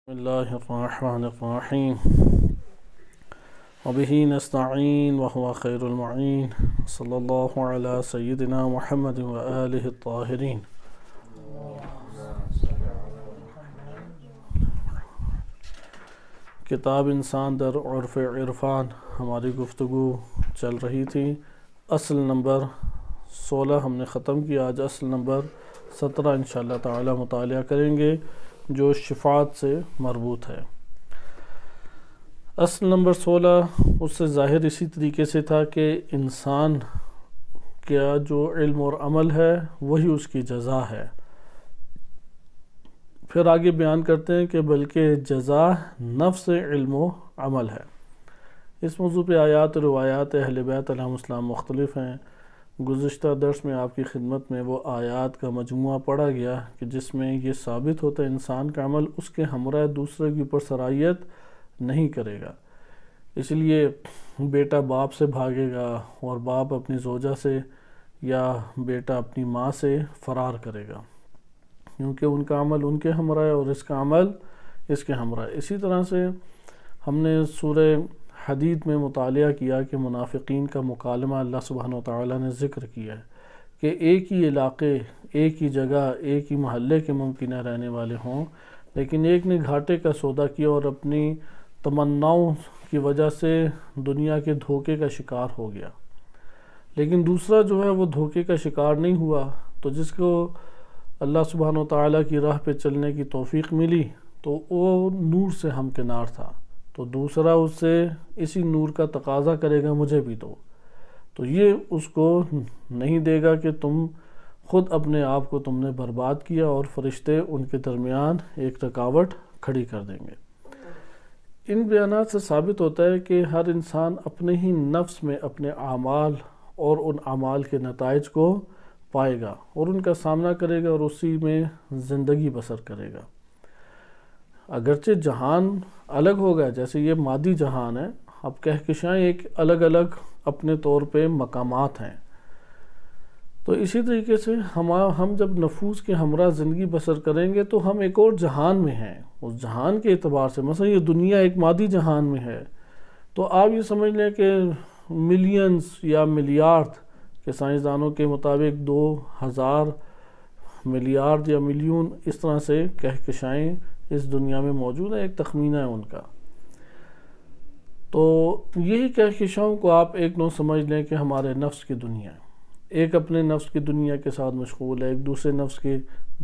بسم اللہ الرحمن الرحیم وبہ نستعین وهو خیر المعین صلی اللہ علی سیدنا محمد وآلہ الطاہرین۔ کتاب انسان در عرف عرفان ہماری گفتگو چل رہی تھی۔ اصل نمبر 16 ہم نے ختم کیا، آج اصل نمبر 17 انشاءاللہ تعالی مطالعہ کریں گے جو شفاعت سے مربوط ہے۔ اصل نمبر 16 اس سے ظاہر اسی طریقے سے تھا کہ انسان کا جو علم اور عمل ہے وہی اس کی جزا ہے۔ پھر آگے بیان کرتے ہیں کہ بلکہ جزا نفس علم و عمل ہے۔ اس موضوع پہ آیات و روایات اہل بیت علیہم السلام مختلف ہیں۔ گزشتہ درس میں آپ کی خدمت میں وہ آیات کا مجموعہ پڑھا گیا کہ جس میں یہ ثابت ہوتا ہے انسان کا عمل اس کے ہمراہ دوسرے کے اوپر سرایت نہیں کرے گا۔ اس لیے بیٹا باپ سے بھاگے گا اور باپ اپنی زوجہ سے یا بیٹا اپنی ماں سے فرار کرے گا، کیونکہ ان کا عمل ان کے ہمراہ ہے اور اس کا عمل اس کے ہمراہ ہے۔ اسی طرح سے ہم نے سورہ حدید میں مطالعہ کیا کہ منافقین کا مکالمہ اللہ سبحانہ وتعالی نے ذکر کیا ہے کہ ایک ہی علاقے، ایک ہی جگہ، ایک ہی محلے کے ممکنہ رہنے والے ہوں، لیکن ایک نے گھاٹے کا سودا کیا اور اپنی تمناؤں کی وجہ سے دنیا کے دھوکے کا شکار ہو گیا، لیکن دوسرا جو ہے وہ دھوکے کا شکار نہیں ہوا، تو جس کو اللہ سبحانہ وتعالی کی راہ پہ چلنے کی توفیق ملی تو وہ نور سے ہمکنار تھا، تو دوسرا اس سے اسی نور کا تقاضا کرے گا مجھے بھی دو، تو یہ اس کو نہیں دے گا کہ تم خود اپنے آپ کو تم نے برباد کیا، اور فرشتے ان کے درمیان ایک رکاوٹ کھڑی کر دیں گے۔ ان بیانات سے ثابت ہوتا ہے کہ ہر انسان اپنے ہی نفس میں اپنے اعمال اور ان اعمال کے نتائج کو پائے گا اور ان کا سامنا کرے گا اور اسی میں زندگی بسر کرے گا۔ اگرچہ جہان الگ ہوگا، جیسے یہ مادی جہان ہے، اب کہکشائیں ایک الگ الگ اپنے طور پہ مقامات ہیں، تو اسی طریقے سے ہم جب نفوس کے ہمراہ زندگی بسر کریں گے تو ہم ایک اور جہان میں ہیں۔ اس جہان کے اعتبار سے مثلا یہ دنیا ایک مادی جہان میں ہے، تو آپ یہ سمجھ لیں کہ ملینز یا ملیارڈ کے سائنسدانوں کے مطابق 2000 ملیارڈ یا ملیون اس طرح سے کہکشائیں اس دنیا میں موجود ہیں، ایک تخمینہ ہے ان کا۔ تو یہی کہکشاؤں کو آپ ایک نوع سمجھ لیں کہ ہمارے نفس کی دنیا ہے، ایک اپنے نفس کی دنیا کے ساتھ مشغول ہے، ایک دوسرے نفس کی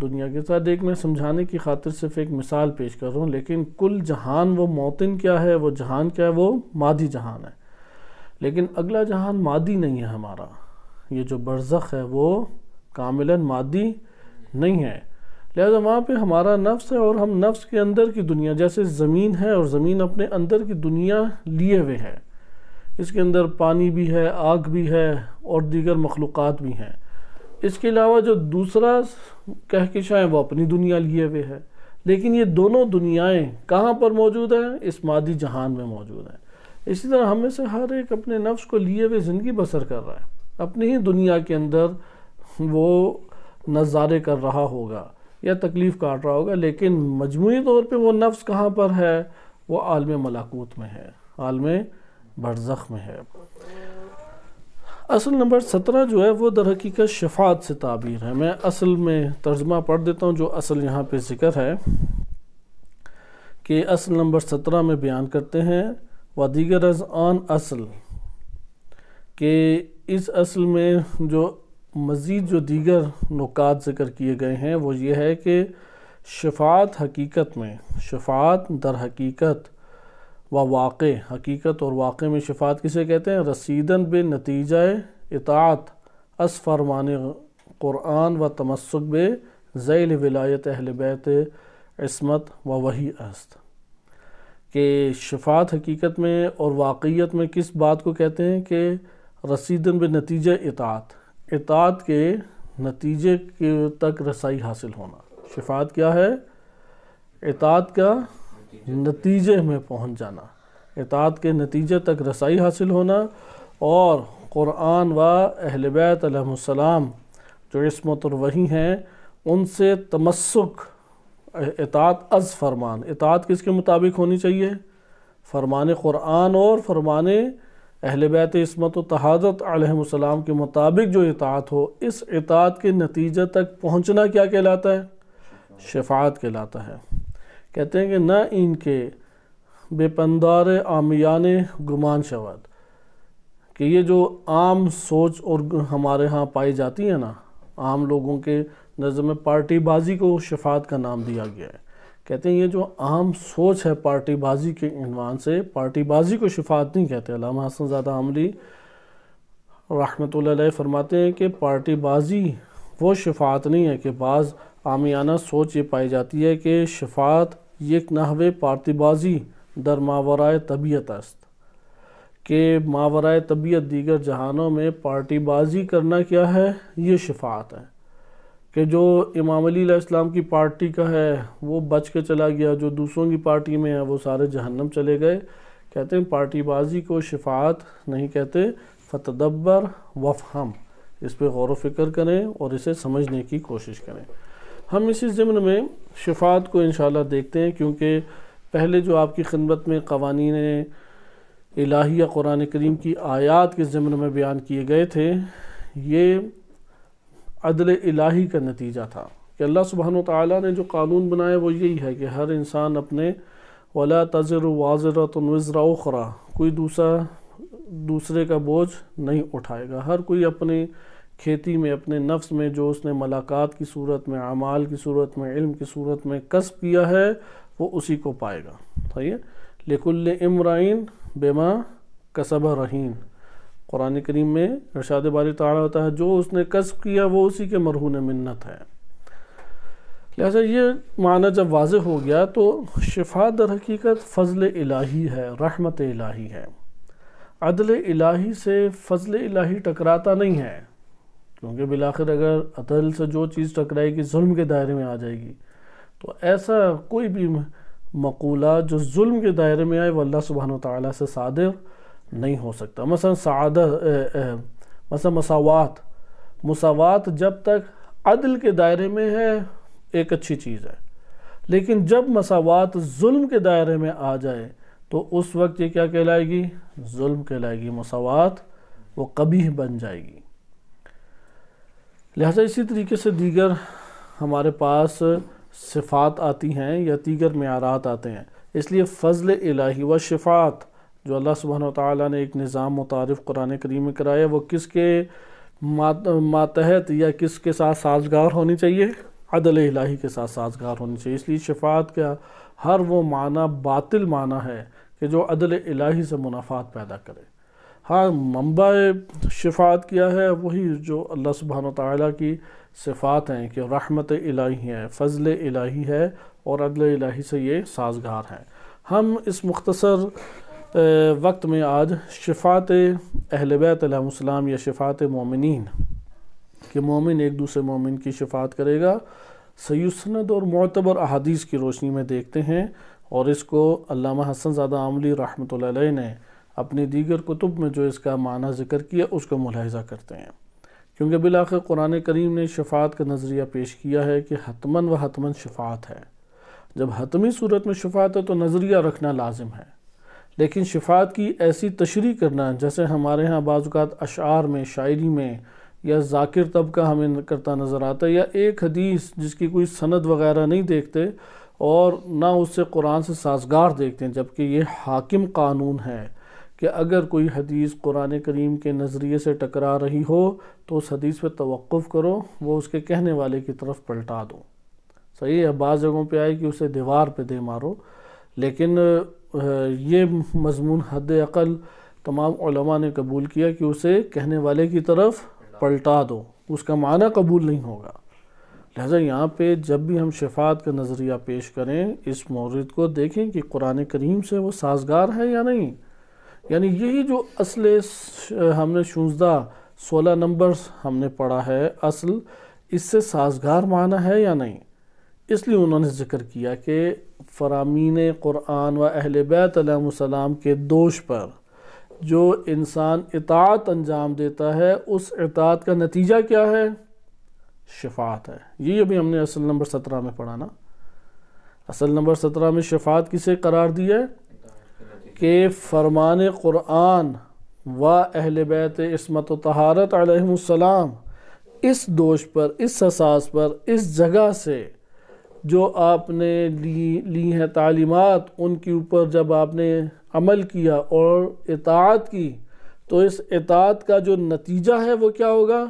دنیا کے ساتھ۔ ایک میں سمجھانے کی خاطر صرف ایک مثال پیش کر رہا ہوں، لیکن کل جہان وہ موطن کیا ہے، وہ جہان کیا ہے، وہ مادی جہان ہے، لیکن اگلا جہان مادی نہیں ہے ہمارا۔ یہ جو برزخ ہے وہ کاملاً مادی نہیں ہے، لہذا وہاں پہ ہمارا نفس ہے اور ہم نفس کے اندر کی دنیا، جیسے زمین ہے اور زمین اپنے اندر کی دنیا لیے ہوئے ہے، اس کے اندر پانی بھی ہے، آگ بھی ہے اور دیگر مخلوقات بھی ہیں۔ اس کے علاوہ جو دوسرا کہکشاں ہے وہ اپنی دنیا لیے ہوئے ہے، لیکن یہ دونوں دنیایں کہاں پر موجود ہیں؟ اس مادی جہان میں موجود ہیں۔ اسی طرح ہم میں سے ہر ایک اپنے نفس کو لیے ہوئے زندگی بسر کر رہا ہے، اپنی ہی دنیا کے اندر وہ نظارے کر رہا ہوگا یا تکلیف کاٹ رہا ہوگا، لیکن مجموعی طور پہ وہ نفس کہاں پر ہے؟ وہ عالم ملکوت میں ہے، عالم برزخ میں ہے۔ اصل نمبر 17 جو ہے وہ در حقیقت شفاعت سے تعبیر ہے۔ میں اصل میں ترجمہ پڑھ دیتا ہوں جو اصل یہاں پہ ذکر ہے کہ اصل نمبر 17 میں بیان کرتے ہیں و دیگر از آن اصل، کہ اس اصل میں جو مزید جو دیگر نکات ذکر کیے گئے ہیں وہ یہ ہے کہ شفاعت حقیقت میں، شفاعت در حقیقت و واقع، حقیقت اور واقع میں شفاعت کسے کہتے ہیں؟ رسیدن بے نتیجہ اطاعت از فرمان قرآن و تمسک بے ذیل ولایت اہل بیت عصمت و وحی است، کہ شفاعت حقیقت میں اور واقعیت میں کس بات کو کہتے ہیں؟ کہ رسیدن بے نتیجہ اطاعت کے نتیجے کے تک رسائی حاصل ہونا۔ شفاعت کیا ہے؟ اطاعت کا نتیجے میں پہنچ جانا، اطاعت کے نتیجے تک رسائی حاصل ہونا، اور قرآن و اہل بیت علیہم السلام جو عصمت اور وحی ہیں ان سے تمسک اطاعت از فرمان، اطاعت کس کے مطابق ہونی چاہیے؟ فرمان قرآن اور فرمان اہل بیت عصمت و طہارت علیہم السلام کے مطابق جو اطاعت ہو، اس اطاعت کے نتیجے تک پہنچنا کیا کہلاتا ہے؟ شفاعت کہلاتا ہے۔ کہتے ہیں کہ نہ ان کے بے پندار عامیان گمان شود، کہ یہ جو عام سوچ اور ہمارے ہاں پائی جاتی ہے نا، عام لوگوں کے نظر میں پارٹی بازی کو شفاعت کا نام دیا گیا ہے۔ کہتے ہیں یہ جو عام سوچ ہے پارٹی بازی کے عنوان سے، پارٹی بازی کو شفاعت نہیں کہتے۔ علامہ حسن زادہ عاملی رحمۃ اللہ علیہ فرماتے ہیں کہ پارٹی بازی وہ شفاعت نہیں ہے، کہ بعض عامیانہ سوچ یہ پائی جاتی ہے کہ شفاعت یک نحو پارٹی بازی در ماورائے طبیعت است، کہ ماورائے طبیعت دیگر جہانوں میں پارٹی بازی کرنا کیا ہے؟ یہ شفاعت ہے، کہ جو امام علی علیہ السلام کی پارٹی کا ہے وہ بچ کے چلا گیا، جو دوسروں کی پارٹی میں ہے وہ سارے جہنم چلے گئے۔ کہتے ہیں پارٹی بازی کو شفاعت نہیں کہتے۔ فتدبر وفہم، اس پہ غور و فکر کریں اور اسے سمجھنے کی کوشش کریں۔ ہم اسی ضمن میں شفاعت کو انشاءاللہ دیکھتے ہیں، کیونکہ پہلے جو آپ کی خدمت میں قوانین الہیہ قرآن کریم کی آیات کے ضمن میں بیان کیے گئے تھے، یہ عدل الہی کا نتیجہ تھا کہ اللہ سبحانہ وتعالیٰ نے جو قانون بنایا وہ یہی ہے کہ ہر انسان اپنے وَلَا تَزِرُ وَازِرَةٌ وِزْرَ أُخْرَى، کوئی دوسرے کا بوجھ نہیں اٹھائے گا۔ ہر کوئی اپنی کھیتی میں، اپنے نفس میں جو اس نے ملاقات کی صورت میں، اعمال کی صورت میں، علم کی صورت میں کسب کیا ہے وہ اسی کو پائے گا۔ صحیح ہے؟ لِكُلِّ امْرَئٍ بِمَا كَسَبَ رَهِينٌ، قرآن کریم میں ارشاد باری تعالیٰ ہوتا ہے جو اس نے کسب کیا وہ اسی کے مرہون منت ہے۔ لہذا یہ معنی جب واضح ہو گیا تو شفاعت در حقیقت فضل الہی ہے، رحمت الہی ہے۔ عدل الہی سے فضل الہی ٹکراتا نہیں ہے، کیونکہ بالآخر اگر عدل سے جو چیز ٹکرائے گی ظلم کے دائرے میں آ جائے گی، تو ایسا کوئی بھی مقولہ جو ظلم کے دائرے میں آئے وہ اللہ سبحانہ وتعالیٰ سے صادر نہیں ہو سکتا۔ مثلا مساوات جب تک عدل کے دائرے میں ہے ایک اچھی چیز ہے، لیکن جب مساوات ظلم کے دائرے میں آ جائے تو اس وقت یہ کیا کہلائے گی؟ ظلم کہلائے گی، مساوات وہ قبیح بن جائے گی۔ لہذا اسی طریقے سے دیگر ہمارے پاس صفات آتی ہیں یا دیگر معیارات آتے ہیں، اس لیے فضل الہی و شفاعت جو اللہ سبحانہ وتعالیٰ نے ایک نظام متعارف قرآن کریم میں کرایا، وہ کس کے ماتحت یا کس کے ساتھ سازگار ہونی چاہیے؟ عدل الہی کے ساتھ سازگار ہونی چاہیے۔ اس لیے شفاعت کا ہر وہ معنی باطل معنی ہے کہ جو عدل الہی سے منافات پیدا کرے۔ ہاں، منبع شفاعت کیا ہے؟ وہی جو اللہ سبحانہ وتعالیٰ کی صفات ہیں کہ رحمت الہی ہے، فضل الہی ہے اور عدل الہی سے یہ سازگار ہیں۔ ہم اس مختصر وقت میں آج شفاعت اہل بیت علیہ السلام یا شفاعت مومنین، کہ مومن ایک دوسرے مومن کی شفاعت کرے گا، صحیح سند اور معتبر احادیث کی روشنی میں دیکھتے ہیں، اور اس کو علامہ حسن زادہ عاملی رحمۃ اللہ علیہ نے اپنی دیگر کتب میں جو اس کا معنی ذکر کیا اس کو ملاحظہ کرتے ہیں، کیونکہ بالآخر قرآن کریم نے شفاعت کا نظریہ پیش کیا ہے کہ حتماً و حتماً شفاعت ہے۔ جب حتمی صورت میں شفاعت ہے تو نظریہ رکھنا لازم ہے، لیکن شفاعت کی ایسی تشریح کرنا جیسے ہمارے ہاں بعض اوقات اشعار میں، شاعری میں یا ذاکر طبقہ ہمیں کرتا نظر آتا ہے، یا ایک حدیث جس کی کوئی سند وغیرہ نہیں دیکھتے اور نہ اس سے قرآن سے سازگار دیکھتے ہیں، جبکہ یہ حاکم قانون ہے کہ اگر کوئی حدیث قرآن کریم کے نظریے سے ٹکرا رہی ہو تو اس حدیث پہ توقف کرو، وہ اس کے کہنے والے کی طرف پلٹا دو۔ صحیح ہے، بعض جگہوں پہ آئے کہ اسے دیوار پہ دے مارو، لیکن یہ مضمون حد اقل تمام علماء نے قبول کیا کہ اسے کہنے والے کی طرف پلٹا دو، اس کا معنی قبول نہیں ہوگا۔ لہذا یہاں پہ جب بھی ہم شفاعت کا نظریہ پیش کریں، اس مورد کو دیکھیں کہ قرآن کریم سے وہ سازگار ہے یا نہیں، یعنی یہی جو اصل ہم نے 16 نمبرز ہم نے پڑھا ہے، اصل اس سے سازگار معنی ہے یا نہیں۔ اس لیے انہوں نے ذکر کیا کہ فرامین قرآن و اہل بیت علیہ السلام کے دوش پر جو انسان اطاعت انجام دیتا ہے، اس اطاعت کا نتیجہ کیا ہے؟ شفاعت ہے۔ یہ ابھی ہم نے اصل نمبر 17 میں پڑھا نا، اصل نمبر 17 میں شفاعت کسے قرار دی ہے کہ فرمان قرآن و اہل بیت عصمت و طہارت علیہم السلام اس دوش پر، اس اساس پر، اس جگہ سے جو آپ نے لی ہیں تعلیمات، ان کے اوپر جب آپ نے عمل کیا اور اطاعت کی، تو اس اطاعت کا جو نتیجہ ہے وہ کیا ہوگا؟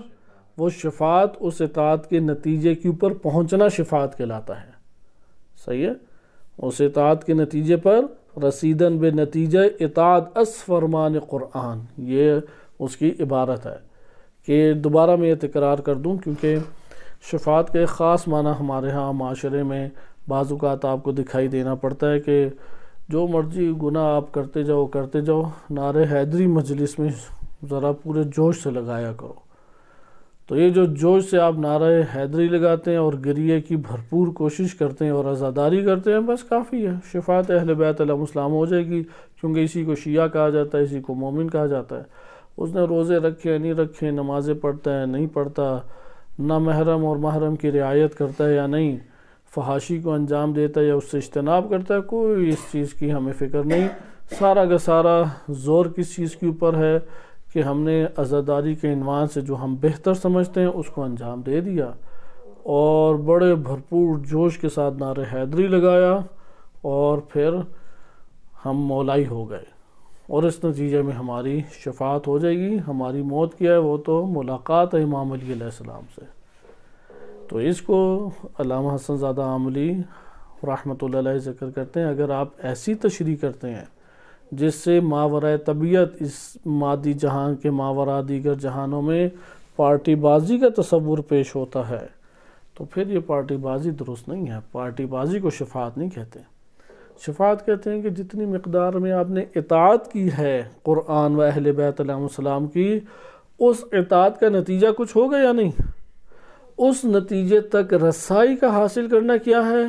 وہ شفاعت، اس اطاعت کے نتیجے کے اوپر پہنچنا شفاعت کہلاتا ہے۔ صحیح ہے؟ اس اطاعت کے نتیجے پر رسیدن بے نتیجہ اطاعت اس فرمان قرآن، یہ اس کی عبارت ہے۔ کہ دوبارہ میں یہ تکرار کر دوں کیونکہ شفاعت کا ایک خاص معنی ہمارے ہاں معاشرے میں بعض اوقات آپ کو دکھائی دینا پڑتا ہے کہ جو مرضی گناہ آپ کرتے جاؤ، نعرہ حیدری مجلس میں ذرا پورے جوش سے لگایا کرو۔ تو یہ جو جوش سے آپ نعرہ حیدری لگاتے ہیں اور گریے کی بھرپور کوشش کرتے ہیں اور عزاداری کرتے ہیں، بس کافی ہے، شفاعت اہل بیت علیہ السلام ہو جائے گی، کیونکہ اسی کو شیعہ کہا جاتا ہے، اسی کو مومن کہا جاتا ہے۔ اس نے روزے رکھے نہیں رکھے، نمازیں پڑھتا ہے نہیں پڑھتا، نہ محرم اور محرم کی رعایت کرتا ہے یا نہیں، فحاشی کو انجام دیتا ہے یا اس سے اجتناب کرتا ہے، کوئی اس چیز کی ہمیں فکر نہیں۔ سارا کا سارا زور کس چیز کے اوپر ہے کہ ہم نے عزاداری کے عنوان سے جو ہم بہتر سمجھتے ہیں اس کو انجام دے دیا اور بڑے بھرپور جوش کے ساتھ نعرہ حیدری لگایا اور پھر ہم مولائی ہو گئے، اور اس نتیجے میں ہماری شفاعت ہو جائے گی۔ ہماری موت کیا ہے؟ وہ تو ملاقات ہے امام علی علیہ السلام سے۔ تو اس کو علامہ حسن زادہ عاملی رحمۃ اللہ علیہ ذکر کرتے ہیں، اگر آپ ایسی تشریح کرتے ہیں جس سے ماورائے طبیعت اس مادی جہان کے ماورا دیگر جہانوں میں پارٹی بازی کا تصور پیش ہوتا ہے، تو پھر یہ پارٹی بازی درست نہیں ہے۔ پارٹی بازی کو شفاعت نہیں کہتے۔ شفاعت کہتے ہیں کہ جتنی مقدار میں آپ نے اطاعت کی ہے قرآن و اہل بیت علیہ السلام کی، اس اطاعت کا نتیجہ کچھ ہوگا یا نہیں، اس نتیجے تک رسائی کا حاصل کرنا کیا ہے؟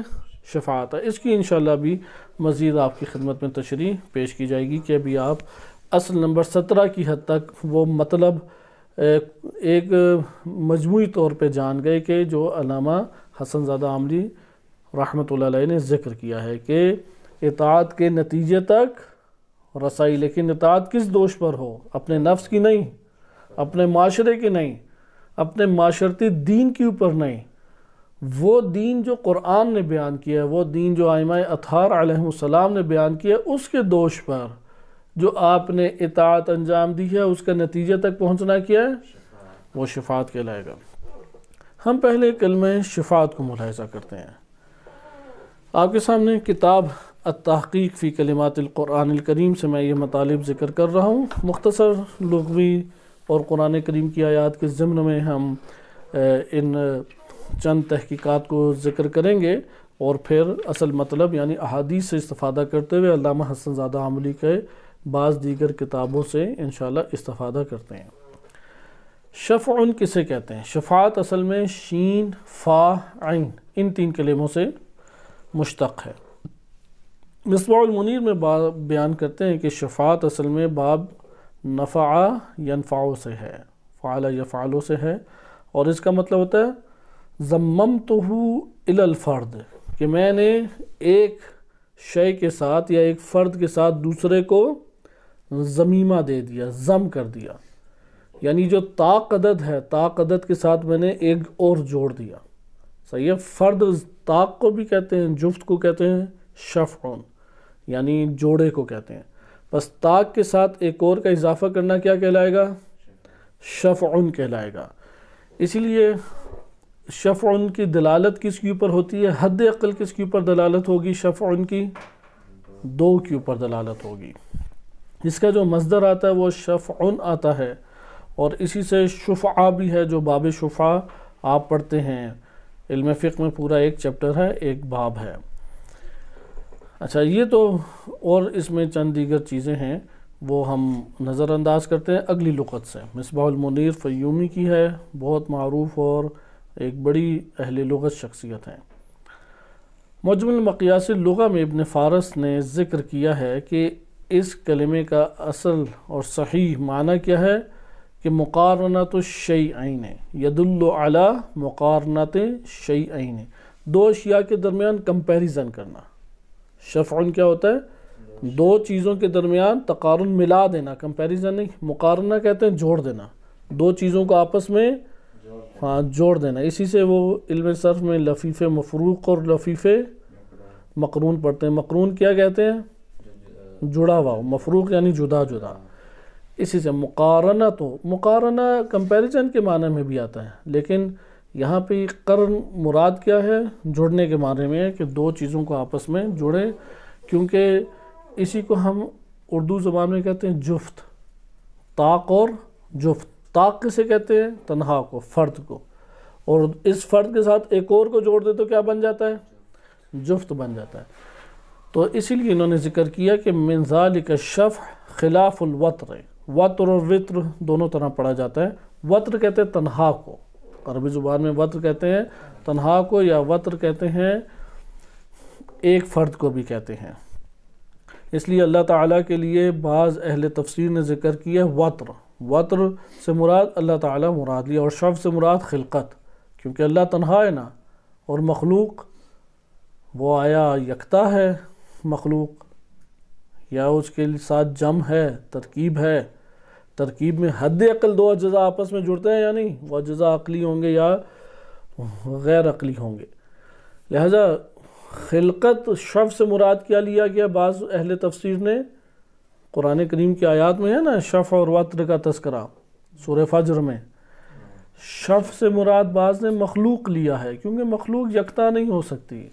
شفاعت ہے۔ اس کی انشاءاللہ بھی مزید آپ کی خدمت میں تشریح پیش کی جائے گی کہ ابھی آپ اصل نمبر 17 کی حد تک وہ مطلب ایک مجموعی طور پہ جان گئے کہ جو علامہ حسن زادہ عاملی رحمۃ اللہ علیہ نے ذکر کیا ہے کہ اطاعت کے نتیجے تک رسائی، لیکن اطاعت کس دوش پر ہو؟ اپنے نفس کی نہیں، اپنے معاشرے کی نہیں، اپنے معاشرتی دین کے اوپر نہیں، وہ دین جو قرآن نے بیان کیا ہے، وہ دین جو ائمہ اطہار علیہ السلام نے بیان کیا ہے، اس کے دوش پر جو آپ نے اطاعت انجام دی ہے، اس کا نتیجے تک پہنچنا کیا ہے؟ وہ شفاعت کہلائے گا۔ ہم پہلے کلمہ شفاعت کو ملاحظہ کرتے ہیں۔ آپ کے سامنے کتاب التحقیق فی کلمات القرآن الکریم سے میں یہ مطالب ذکر کر رہا ہوں۔ مختصر لغوی اور قرآن کریم کی آیات کے ضمن میں ہم ان چند تحقیقات کو ذکر کریں گے اور پھر اصل مطلب یعنی احادیث سے استفادہ کرتے ہوئے علامہ حسن زادہ عاملی کے بعض دیگر کتابوں سے انشاءاللہ استفادہ کرتے ہیں۔ شفع کسے کہتے ہیں؟ شفاعت اصل میں شین، فا، عین ان تین کلموں سے مشتق ہے۔ مصباح المنیر میں بیان کرتے ہیں کہ شفاعت اصل میں باب نفع ینفع سے ہے، فعل یفعل سے ہے، اور اس کا مطلب ہوتا ہے ضممتہ الی الفرد، کہ میں نے ایک شے کے ساتھ یا ایک فرد کے ساتھ دوسرے کو ضمیمہ دے دیا، ضم کر دیا، یعنی جو طاق عدد ہے، طاق عدد کے ساتھ میں نے ایک اور جوڑ دیا۔ صحیح ہے؟ فرد طاق کو بھی کہتے ہیں، جفت کو کہتے ہیں شفع، یعنی جوڑے کو کہتے ہیں، بس طاق کے ساتھ ایک اور کا اضافہ کرنا کیا کہلائے گا؟ شفع کہلائے گا۔ اسی لیے شفع کی دلالت کس کے اوپر ہوتی ہے؟ حد عقل کس کے اوپر دلالت ہوگی؟ شفع کی 2 کے اوپر دلالت ہوگی۔ اس کا جو مصدر آتا ہے وہ شفع آتا ہے، اور اسی سے شفعہ بھی ہے، جو باب شفعہ آپ پڑھتے ہیں، علم فقہ میں پورا ایک چیپٹر ہے، ایک باب ہے۔ اچھا، یہ تو اور اس میں چند دیگر چیزیں ہیں وہ ہم نظر انداز کرتے ہیں اگلی لغت سے۔ مصباح المنیر فیومی کی ہے، بہت معروف اور ایک بڑی اہل لغت شخصیت ہیں۔ معجم المقیاس اللغہ میں ابن فارس نے ذکر کیا ہے کہ اس کلمے کا اصل اور صحیح معنی کیا ہے کہ مقارنۃ الشیئین، یدل علی مقارنۃ شیئین، دو اشیاء کے درمیان کمپیریزن کرنا. شفع کیا ہوتا ہے؟ دو چیزوں کے درمیان تقارن ملا دینا، کمپیریزن نہیں، مقارنہ کہتے ہیں جوڑ دینا، دو چیزوں کو آپس میں جوڑ دینا. اسی سے وہ علم صرف میں لفیف مفروق اور لفیف مقرون پڑھتے ہیں. مقرون کیا کہتے ہیں؟ جڑا ہوا. مفروق یعنی جدا جدا. اسی سے مقارنہ کمپیریزن کے معنی میں بھی آتا ہے، لیکن یہاں پہ قرن مراد کیا ہے؟ جوڑنے کے معنی میں ہے کہ دو چیزوں کو آپس میں جوڑیں، کیونکہ اسی کو ہم اردو زبان میں کہتے ہیں جفت. طاق اور جفت. طاق کسے کہتے ہیں؟ تنہا کو، فرد کو، اور اس فرد کے ساتھ ایک اور کو جوڑ دے تو کیا بن جاتا ہے؟ جفت بن جاتا ہے. تو اسی لیے انہوں نے ذکر کیا کہ من ذالک الشفع خلاف الوتر. وتر اور وطر دونوں طرح پڑھا جاتا ہے. وتر کہتے ہیں تنہا کو، عربی زبان میں وتر کہتے ہیں تنہا کو، یا وتر کہتے ہیں ایک فرد کو بھی کہتے ہیں. اس لیے اللہ تعالیٰ کے لیے بعض اہل تفسیر نے ذکر کیا وتر. وتر سے مراد اللہ تعالیٰ مراد لیا، اور شفع سے مراد خلقت، کیونکہ اللہ تنہا ہے نا، اور مخلوق وہ آیا یکتا ہے مخلوق، یا اس کے ساتھ جم ہے، ترکیب ہے. ترکیب میں حد عقل دو اجزاء آپس میں جڑتے ہیں یا نہیں؟ وہ اجزاء عقلی ہوں گے یا غیر عقلی ہوں گے. لہذا خلقت شفع سے مراد کیا لیا گیا؟ بعض اہل تفسیر نے قرآن کریم کی آیات میں ہے نا شفع اور وتر کا تذکرہ سورہ فجر میں، شفع سے مراد بعض نے مخلوق لیا ہے، کیونکہ مخلوق یکتا نہیں ہو سکتی،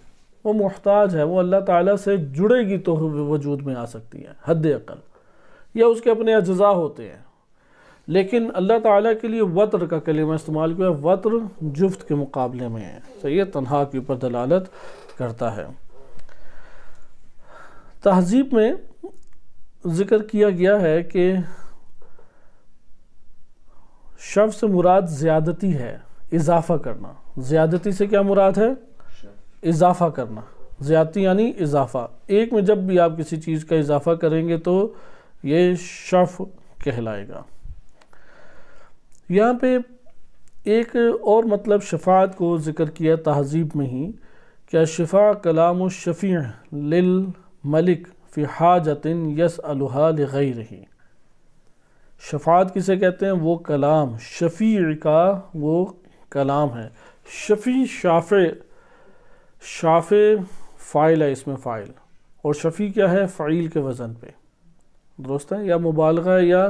وہ محتاج ہے، وہ اللہ تعالیٰ سے جڑے گی تو وجود میں آ سکتی ہے حد عقل، یا اس کے اپنے اجزاء ہوتے ہیں. لیکن اللہ تعالیٰ کے لیے وتر کا کلمہ استعمال کیا ہے. وتر جفت کے مقابلے میں ہے، صحیح، تنہا کے اوپر دلالت کرتا ہے. تہذیب میں ذکر کیا گیا ہے کہ شفع سے مراد زیادتی ہے، اضافہ کرنا. زیادتی سے کیا مراد ہے؟ اضافہ کرنا. زیادتی یعنی اضافہ. ایک میں جب بھی آپ کسی چیز کا اضافہ کریں گے تو یہ شفع کہلائے گا. یہاں پہ ایک اور مطلب شفاعت کو ذکر کیا تہذیب میں ہی، کہ شفاع کلام الشفیع للملک فی حاجت یسألها لغیرہ. شفاعت کسے کہتے ہیں؟ وہ کلام، شفیع کا وہ کلام ہے. شفیع شافع فاعل ہے، اس میں فاعل، اور شفیع کیا ہے؟ فعیل کے وزن پہ. درست ہے؟ یا مبالغہ یا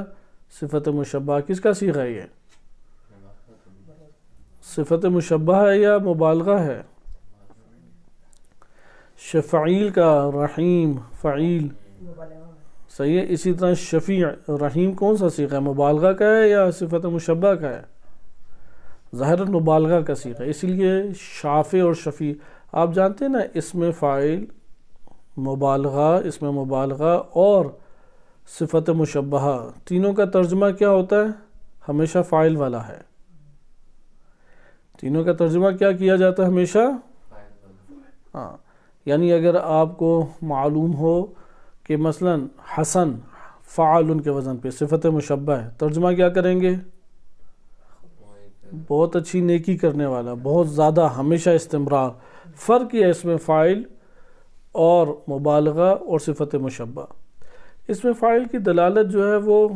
صفت مشبہ، کس کا صیغہ ہے؟ یہ صفت مشبہ ہے یا مبالغہ ہے؟ شفعیل کا رحیم فعیل، صحیح ہے. اسی طرح شفیع رحیم کون سا صیغہ ہے؟ مبالغہ کا ہے یا صفت مشبہ کا ہے؟ ظاہر مبالغہ کا صیغہ ہے. اسی لیے شافع اور شفیع آپ جانتے ہیں نا، اس میں فاعل، مبالغہ، اس میں مبالغہ اور صفت مشبہہ، تینوں کا ترجمہ کیا ہوتا ہے؟ ہمیشہ فاعل والا ہے. تینوں کا ترجمہ کیا کیا جاتا ہے؟ ہمیشہ ہاں. یعنی اگر آپ کو معلوم ہو کہ مثلا حسن فعال کے وزن پہ صفت مشبہ ہے، ترجمہ کیا کریں گے؟ بہت اچھی نیکی کرنے والا، بہت زیادہ، ہمیشہ، استمرار. فرق یہ ہے اس میں فاعل اور مبالغہ اور صفت مشبہ. اس میں فاعل کی دلالت جو ہے وہ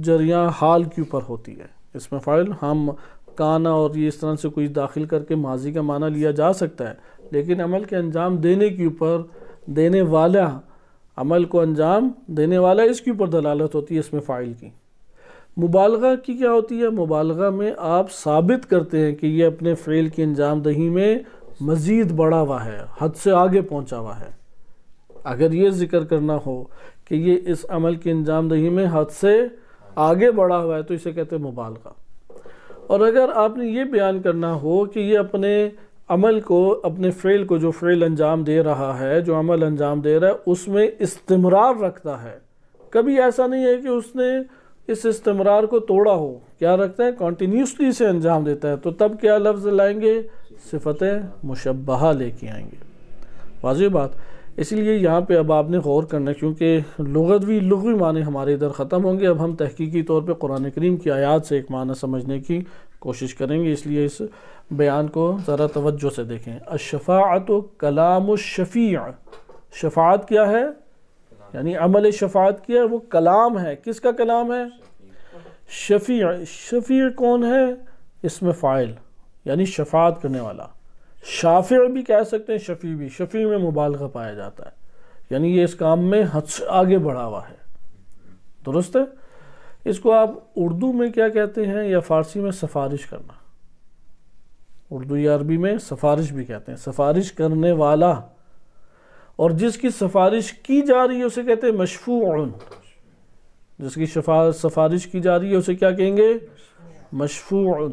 جریان حال کے اوپر ہوتی ہے. اس میں فاعل ہم کانا اور یہ اس طرح سے کوئی داخل کر کے ماضی کا معنی لیا جا سکتا ہے، لیکن عمل کے انجام دینے کے اوپر، دینے والا، عمل کو انجام دینے والا، اس کے اوپر دلالت ہوتی ہے اس میں فاعل کی. مبالغہ کی کیا ہوتی ہے؟ مبالغہ میں آپ ثابت کرتے ہیں کہ یہ اپنے فعل کی انجام دہی میں مزید بڑا ہوا ہے، حد سے آگے پہنچا ہوا ہے. اگر یہ ذکر کرنا ہو کہ یہ اس عمل کی انجام دہی میں حد سے آگے بڑھا ہوا ہے تو اسے کہتے ہیں مبالغہ. اور اگر آپ نے یہ بیان کرنا ہو کہ یہ اپنے عمل کو، اپنے فعل کو، جو فعل انجام دے رہا ہے، جو عمل انجام دے رہا ہے، اس میں استمرار رکھتا ہے، کبھی ایسا نہیں ہے کہ اس نے اس استمرار کو توڑا ہو، کیا رکھتا ہے؟ کنٹینیوسلی سے انجام دیتا ہے، تو تب کیا لفظ لائیں گے؟ صفت مشبہہ لے کے آئیں گے. واضح بات. اسی لیے یہاں پہ اب آپ نے غور کرنا ہے، کیونکہ لغوی معنی ہمارے ادھر ختم ہوں گے. اب ہم تحقیقی طور پہ قرآن کریم کی آیات سے ایک معنی سمجھنے کی کوشش کریں گے. اس لیے اس بیان کو ذرا توجہ سے دیکھیں. الشفاعت کلام الشفیع. شفاعت کیا ہے؟ یعنی عمل شفاعت کیا ہے وہ کلام ہے. کس کا کلام ہے؟ شفیع. شفیع کون ہے؟ اسم فاعل یعنی شفاعت کرنے والا. شافع بھی کہہ سکتے ہیں، شفیع بھی. شفیع میں مبالغہ پایا جاتا ہے، یعنی یہ اس کام میں حد سے آگے بڑھا ہوا ہے. درست ہے؟ اس کو آپ اردو میں کیا کہتے ہیں یا فارسی میں سفارش کرنا. اردو یا عربی میں سفارش بھی کہتے ہیں. سفارش کرنے والا، اور جس کی سفارش کی جا رہی ہے اسے کہتے ہیں مشفوع. جس کی سفارش کی جا رہی ہے اسے کیا کہیں گے؟ مشفوع.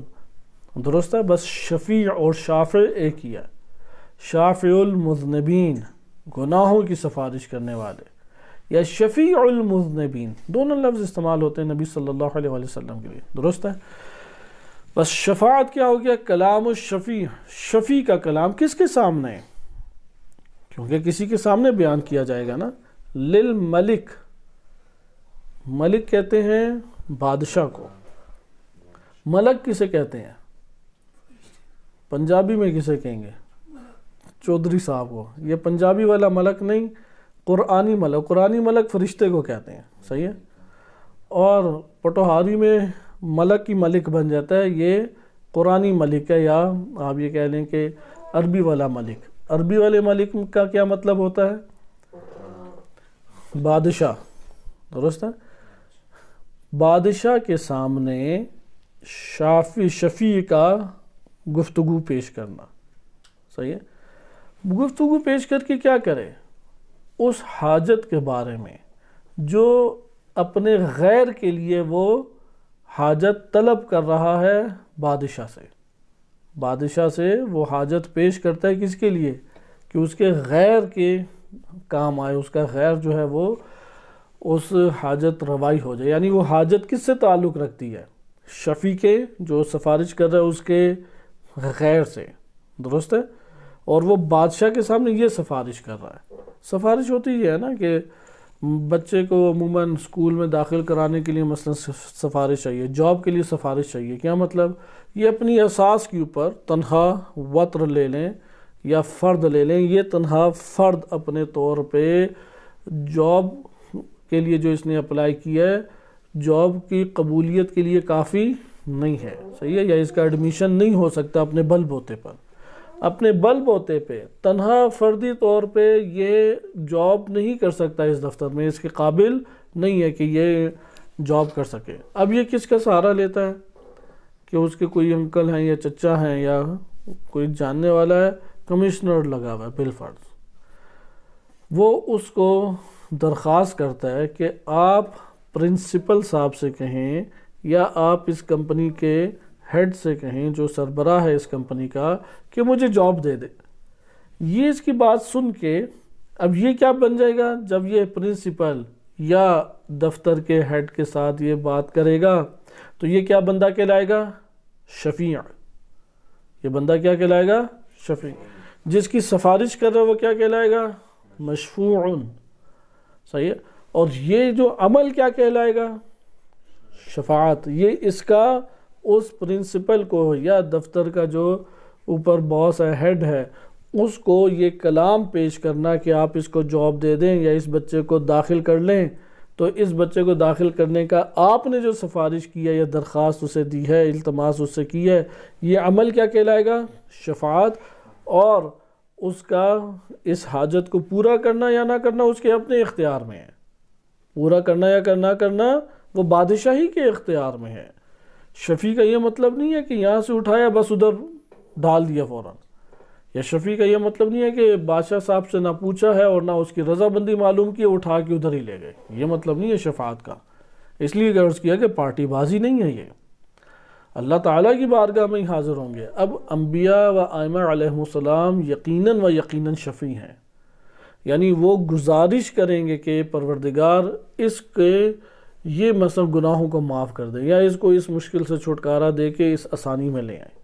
درست ہے؟ بس شفیع اور شافع ایک ہی ہے. شافع المذنبین، گناہوں کی سفارش کرنے والے، یا شفیع المذنبین، دونوں لفظ استعمال ہوتے ہیں نبی صلی اللہ علیہ وسلم کے لیے. درست ہے؟ بس شفاعت کیا ہو گیا؟ کلام الشفیع. شفیع کا کلام کس کے سامنے ہے؟ کیونکہ کسی کے سامنے بیان کیا جائے گا نا. للملک. ملک کہتے ہیں بادشاہ کو. ملک کسے کہتے ہیں؟ پنجابی میں کسے کہیں گے؟ چودھری صاحب کو. یہ پنجابی والا ملک نہیں، قرآنی ملک. قرآنی ملک فرشتے کو کہتے ہیں. صحیح ہے؟ اور پٹوہاری میں ملک کی ملک بن جاتا ہے، یہ قرآنی ملک ہے، یا آپ یہ کہہ لیں کہ عربی والا ملک. عربی والے ملک کا کیا مطلب ہوتا ہے؟ بادشاہ. درست ہے؟ بادشاہ کے سامنے شفیع کا گفتگو پیش کرنا. صحیح ہے؟ گفتگو پیش کر کے کیا کرے؟ اس حاجت کے بارے میں جو اپنے غیر کے لیے وہ حاجت طلب کر رہا ہے بادشاہ سے. بادشاہ سے وہ حاجت پیش کرتا ہے کس کے لیے؟ کہ اس کے غیر کے کام آئے، اس کا غیر جو ہے وہ اس حاجت روائی ہو جائے. یعنی وہ حاجت کس سے تعلق رکھتی ہے؟ شفیع کے، جو سفارش کر رہا ہے اس کے غیر سے. درست ہے؟ اور وہ بادشاہ کے سامنے یہ سفارش کر رہا ہے. سفارش ہوتی یہ ہے نا کہ بچے کو عموماً اسکول میں داخل کرانے کے لیے مثلا سفارش چاہیے، جاب کے لیے سفارش چاہیے. کیا مطلب؟ یہ اپنی اساس کے اوپر تنہا وطر لے لیں یا فرد لے لیں. یہ تنہا فرد اپنے طور پہ جاب کے لیے جو اس نے اپلائی کیا ہے، جاب کی قبولیت کے لیے کافی نہیں ہے. صحیح ہے؟ یا اس کا ایڈمیشن نہیں ہو سکتا اپنے بل بوتے پر. اپنے بل بوتے پہ تنہا فردی طور پہ یہ جاب نہیں کر سکتا اس دفتر میں، اس کے قابل نہیں ہے کہ یہ جاب کر سکے. اب یہ کس کا سہارا لیتا ہے؟ کہ اس کے کوئی انکل ہیں یا چچا ہیں یا کوئی جاننے والا ہے، کمشنر لگا ہوا ہے بالفرض. وہ اس کو درخواست کرتا ہے کہ آپ پرنسپل صاحب سے کہیں یا آپ اس کمپنی کے ہیڈ سے کہیں، جو سربراہ ہے اس کمپنی کا، کہ مجھے جاب دے دے. یہ اس کی بات سن کے اب یہ کیا بن جائے گا؟ جب یہ پرنسپل یا دفتر کے ہیڈ کے ساتھ یہ بات کرے گا تو یہ کیا بندہ کہلائے گا؟ شفیع. یہ بندہ کیا کہلائے گا؟ شفیع. جس کی سفارش کر رہا ہے وہ کیا کہلائے گا؟ مشفوع. صحیح ہے؟ اور یہ جو عمل کیا کہلائے گا؟ شفاعت. یہ اس کا اس پرنسپل کو یا دفتر کا جو اوپر باس ہے، ہیڈ ہے، اس کو یہ کلام پیش کرنا کہ آپ اس کو جاب دے دیں یا اس بچے کو داخل کر لیں. تو اس بچے کو داخل کرنے کا آپ نے جو سفارش کی ہے یا درخواست اسے دی ہے، التماس اس سے کی ہے، یہ عمل کیا کہلائے گا؟ شفاعت. اور اس کا اس حاجت کو پورا کرنا یا نہ کرنا اس کے اپنے اختیار میں ہے. پورا کرنا یا نہ کرنا وہ بادشاہی کے اختیار میں ہے. شفیع کا یہ مطلب نہیں ہے کہ یہاں سے اٹھایا بس ادھر ڈال دیا فوراً. یا شفیع کا یہ مطلب نہیں ہے کہ بادشاہ صاحب سے نہ پوچھا ہے اور نہ اس کی رضامندی معلوم کی، اٹھا کے ادھر ہی لے گئے. یہ مطلب نہیں ہے شفاعت کا. اس لیے عرض کیا کہ پارٹی بازی نہیں ہے، یہ اللہ تعالیٰ کی بارگاہ میں ہی حاضر ہوں گے. اب انبیاء و ائمہ علیہم السلام یقیناً شفیع ہیں. یعنی وہ گزارش کریں گے کہ پروردگار اس کے یہ مثلا گناہوں کو معاف کر دے، یا اس کو اس مشکل سے چھٹکارا دے کے اس آسانی میں لے آئیں.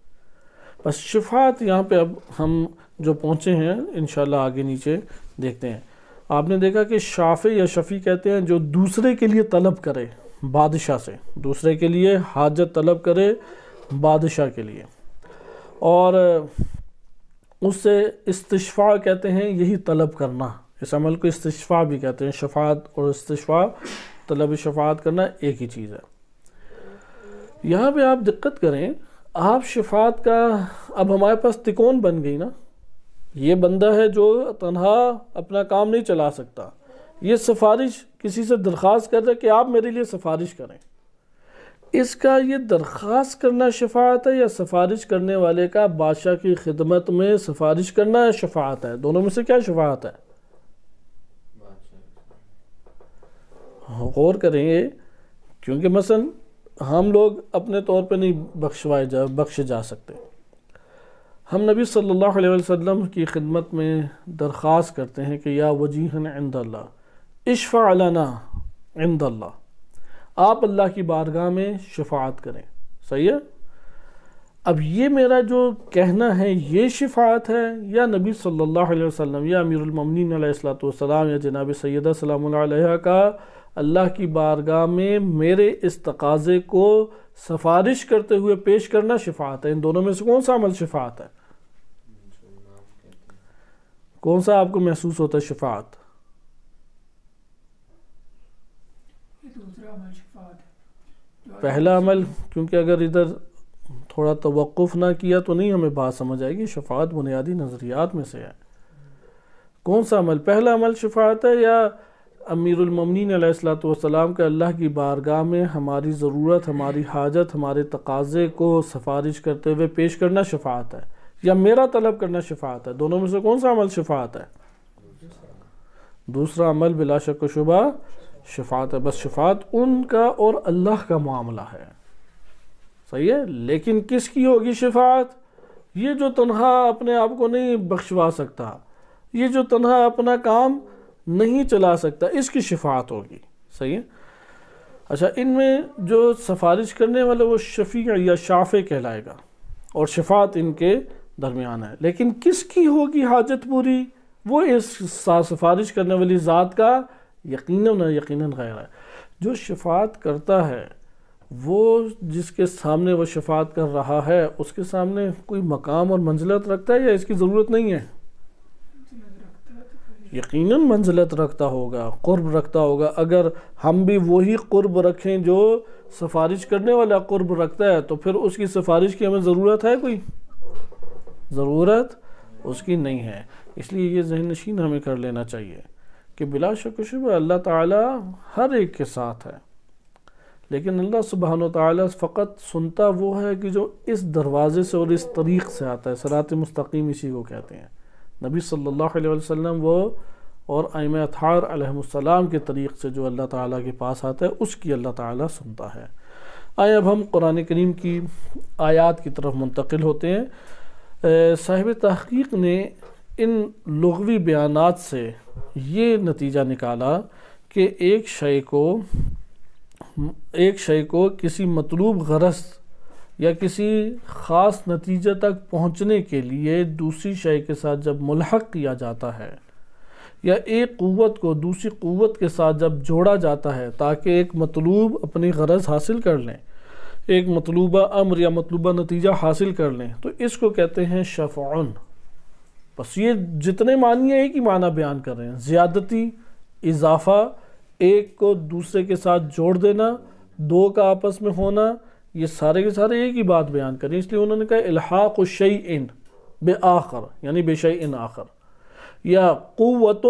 بس شفاعت یہاں پہ اب ہم جو پہنچے ہیں انشاءاللہ آگے نیچے دیکھتے ہیں. آپ نے دیکھا کہ شافع یا شفیع کہتے ہیں جو دوسرے کے لیے طلب کرے بادشاہ سے، دوسرے کے لیے حاجت طلب کرے بادشاہ کے لیے. اور اس سے استشفاء کہتے ہیں یہی طلب کرنا، اس عمل کو استشفاء بھی کہتے ہیں، شفاعت اور استشفاء طلب شفاعت کرنا ایک ہی چیز ہے۔ یہاں پہ آپ دقت کریں، آپ شفاعت کا اب ہمارے پاس تکون بن گئی نا، یہ بندہ ہے جو تنہا اپنا کام نہیں چلا سکتا، یہ سفارش کسی سے درخواست کر رہا ہے کہ آپ میرے لیے سفارش کریں، اس کا یہ درخواست کرنا شفاعت ہے یا سفارش کرنے والے کا بادشاہ کی خدمت میں سفارش کرنا شفاعت ہے؟ دونوں میں سے کیا شفاعت ہے؟ غور کریں گے، کیونکہ مثلا ہم لوگ اپنے طور پہ نہیں بخشے جا سکتے، ہم نبی صلی اللہ علیہ وسلم کی خدمت میں درخواست کرتے ہیں کہ یا وجیہن عند اللہ اشفع لنا عند اللہ، آپ اللہ کی بارگاہ میں شفاعت کریں، صحیح ہے؟ اب یہ میرا جو کہنا ہے یہ شفاعت ہے، یا نبی صلی اللہ علیہ وسلم یا امیر المومنین علیہ السلام یا جناب سیدہ سلام اللہ علیہ کا اللہ کی بارگاہ میں میرے اس تقاضے کو سفارش کرتے ہوئے پیش کرنا شفاعت ہے؟ ان دونوں میں سے کون سا عمل شفاعت ہے؟ کون سا آپ کو محسوس ہوتا ہے شفاعت؟ پہلا عمل، کیونکہ اگر ادھر تھوڑا توقف نہ کیا تو نہیں ہمیں بات سمجھ آئے گی، شفاعت بنیادی نظریات میں سے ہے۔ کون سا عمل؟ پہلا عمل شفاعت ہے یا امیر المومنین علیہ السلام کا اللہ کی بارگاہ میں ہماری ضرورت، ہماری حاجت، ہمارے تقاضے کو سفارش کرتے ہوئے پیش کرنا شفاعت ہے، یا میرا طلب کرنا شفاعت ہے؟ دونوں میں سے کون سا عمل شفاعت ہے؟ دوسرا عمل بلا شک و شبہ شفاعت ہے، بس شفاعت ان کا اور اللہ کا معاملہ ہے، صحیح ہے؟ لیکن کس کی ہوگی شفاعت؟ یہ جو تنہا اپنے آپ کو نہیں بخشوا سکتا، یہ جو تنہا اپنا کام نہیں چلا سکتا، اس کی شفاعت ہوگی، صحیح ہے؟ اچھا، ان میں جو سفارش کرنے والا وہ شفیع یا شافع کہلائے گا، اور شفاعت ان کے درمیان ہے، لیکن کس کی ہوگی حاجت پوری؟ وہ اس سفارش کرنے والی ذات کا یقیناً غیر ہے۔ جو شفاعت کرتا ہے وہ جس کے سامنے وہ شفاعت کر رہا ہے اس کے سامنے کوئی مقام اور منزلت رکھتا ہے یا اس کی ضرورت نہیں ہے؟ یقیناً منزلت رکھتا ہوگا، قرب رکھتا ہوگا۔ اگر ہم بھی وہی قرب رکھیں جو سفارش کرنے والا قرب رکھتا ہے تو پھر اس کی سفارش کی ہمیں ضرورت ہے؟ کوئی ضرورت اس کی نہیں ہے۔ اس لیے یہ ذہن نشین ہمیں کر لینا چاہیے کہ بلا شک و شبہ اللہ تعالیٰ ہر ایک کے ساتھ ہے، لیکن اللہ سبحانہ وتعالیٰ فقط سنتا وہ ہے کہ جو اس دروازے سے اور اس طریق سے آتا ہے، صراط مستقیم اسی کو کہتے ہیں۔ نبی صلی اللہ علیہ وسلم وہ اور ائمہ اطہار علیہم السلام کے طریق سے جو اللہ تعالیٰ کے پاس آتا ہے اس کی اللہ تعالیٰ سنتا ہے۔ آئیں اب ہم قرآن کریم کی آیات کی طرف منتقل ہوتے ہیں۔ صاحب تحقیق نے ان لغوی بیانات سے یہ نتیجہ نکالا کہ ایک شے کو کسی مطلوب غرض یا کسی خاص نتیجے تک پہنچنے کے لیے دوسری شے کے ساتھ جب ملحق کیا جاتا ہے، یا ایک قوت کو دوسری قوت کے ساتھ جب جوڑا جاتا ہے تاکہ ایک مطلوب اپنی غرض حاصل کر لیں، ایک مطلوبہ امر یا مطلوبہ نتیجہ حاصل کر لیں، تو اس کو کہتے ہیں شفعن۔ بس یہ جتنے معنی ہیں ایک ہی معنی بیان کر رہے ہیں، زیادتی، اضافہ، ایک کو دوسرے کے ساتھ جوڑ دینا، دو کا آپس میں ہونا، یہ سارے کے سارے ایک ہی بات بیان کریں۔ اس لیے انہوں نے کہا الحاق شیئن بآخر، یعنی بشیئن آخر، یا قوت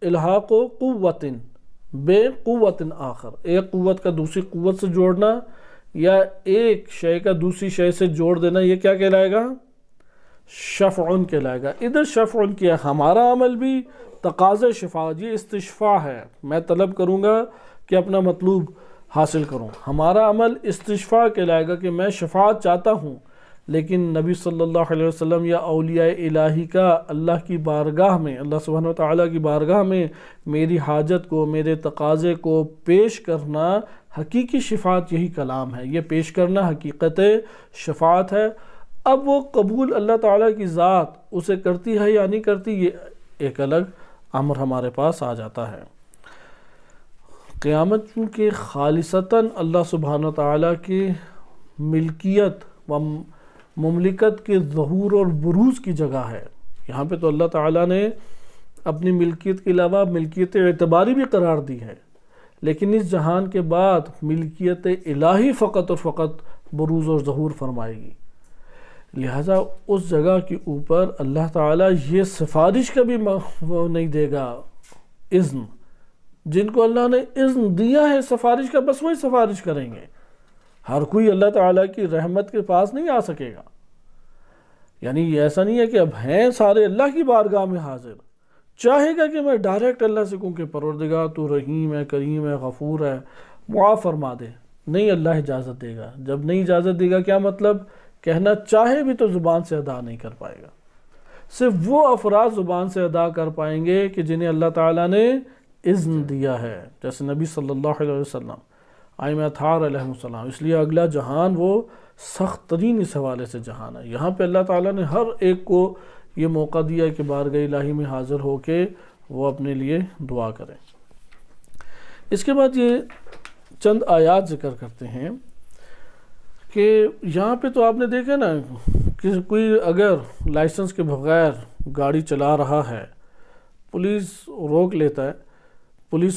الحاق قوت بقوت آخر، ایک قوت کا دوسری قوت سے جوڑنا یا ایک شے کا دوسری شے سے جوڑ دینا، یہ کیا کہلائے گا؟ شفعن کہلائے گا۔ ادھر شفعن کیا، ہمارا عمل بھی تقاضے شفاعت، یہ استشفاء ہے، میں طلب کروں گا کہ اپنا مطلوب حاصل کروں، ہمارا عمل استشفاء کہلائے گا کہ میں شفاعت چاہتا ہوں، لیکن نبی صلی اللہ علیہ وسلم یا اولیاء الہی کا اللہ کی بارگاہ میں، اللہ سبحانہ وتعالیٰ کی بارگاہ میں میری حاجت کو، میرے تقاضے کو پیش کرنا حقیقی شفاعت یہی کلام ہے، یہ پیش کرنا حقیقت شفاعت ہے۔ اب وہ قبول اللہ تعالیٰ کی ذات اسے کرتی ہے یا نہیں کرتی، یہ ایک الگ امر ہمارے پاس آ جاتا ہے۔ قیامت چونکہ خالصتاً اللہ سبحانہ تعالیٰ کی ملکیت و مملکت کے ظہور اور بروز کی جگہ ہے۔ یہاں پہ تو اللہ تعالیٰ نے اپنی ملکیت کے علاوہ ملکیت اعتباری بھی قرار دی ہے، لیکن اس جہان کے بعد ملکیت الہی فقط اور فقط بروز اور ظہور فرمائے گی۔ لہٰذا اس جگہ کے اوپر اللہ تعالیٰ یہ سفارش کا بھی وہ نہیں دے گا اذن، جن کو اللہ نے اذن دیا ہے سفارش کا بس وہی سفارش کریں گے۔ ہر کوئی اللہ تعالیٰ کی رحمت کے پاس نہیں آ سکے گا، یعنی یہ ایسا نہیں ہے کہ اب ہیں سارے اللہ کی بارگاہ میں حاضر، چاہے گا کہ میں ڈائریکٹ اللہ سے کہوں کہ پروردگار تو رحیم ہے، کریم ہے، غفور ہے، معاف فرما دے، نہیں، اللہ اجازت دے گا۔ جب نہیں اجازت دے گا کیا مطلب؟ کہنا چاہے بھی تو زبان سے ادا نہیں کر پائے گا۔ صرف وہ افراد زبان سے ادا کر پائیں گے کہ جنہیں اللہ تعالیٰ نے اذن دیا ہے، جیسے نبی صلی اللہ علیہ وسلم، ائمہ اطہار علیہ السلام۔ اس لیے اگلا جہان وہ سخت ترین اس حوالے سے جہان ہے۔ یہاں پہ اللہ تعالیٰ نے ہر ایک کو یہ موقع دیا کہ بارگاہ الہی میں حاضر ہو کے وہ اپنے لیے دعا کریں۔ اس کے بعد یہ چند آیات ذکر کرتے ہیں کہ یہاں پہ تو آپ نے دیکھا نا کہ کوئی اگر لائسنس کے بغیر گاڑی چلا رہا ہے، پولیس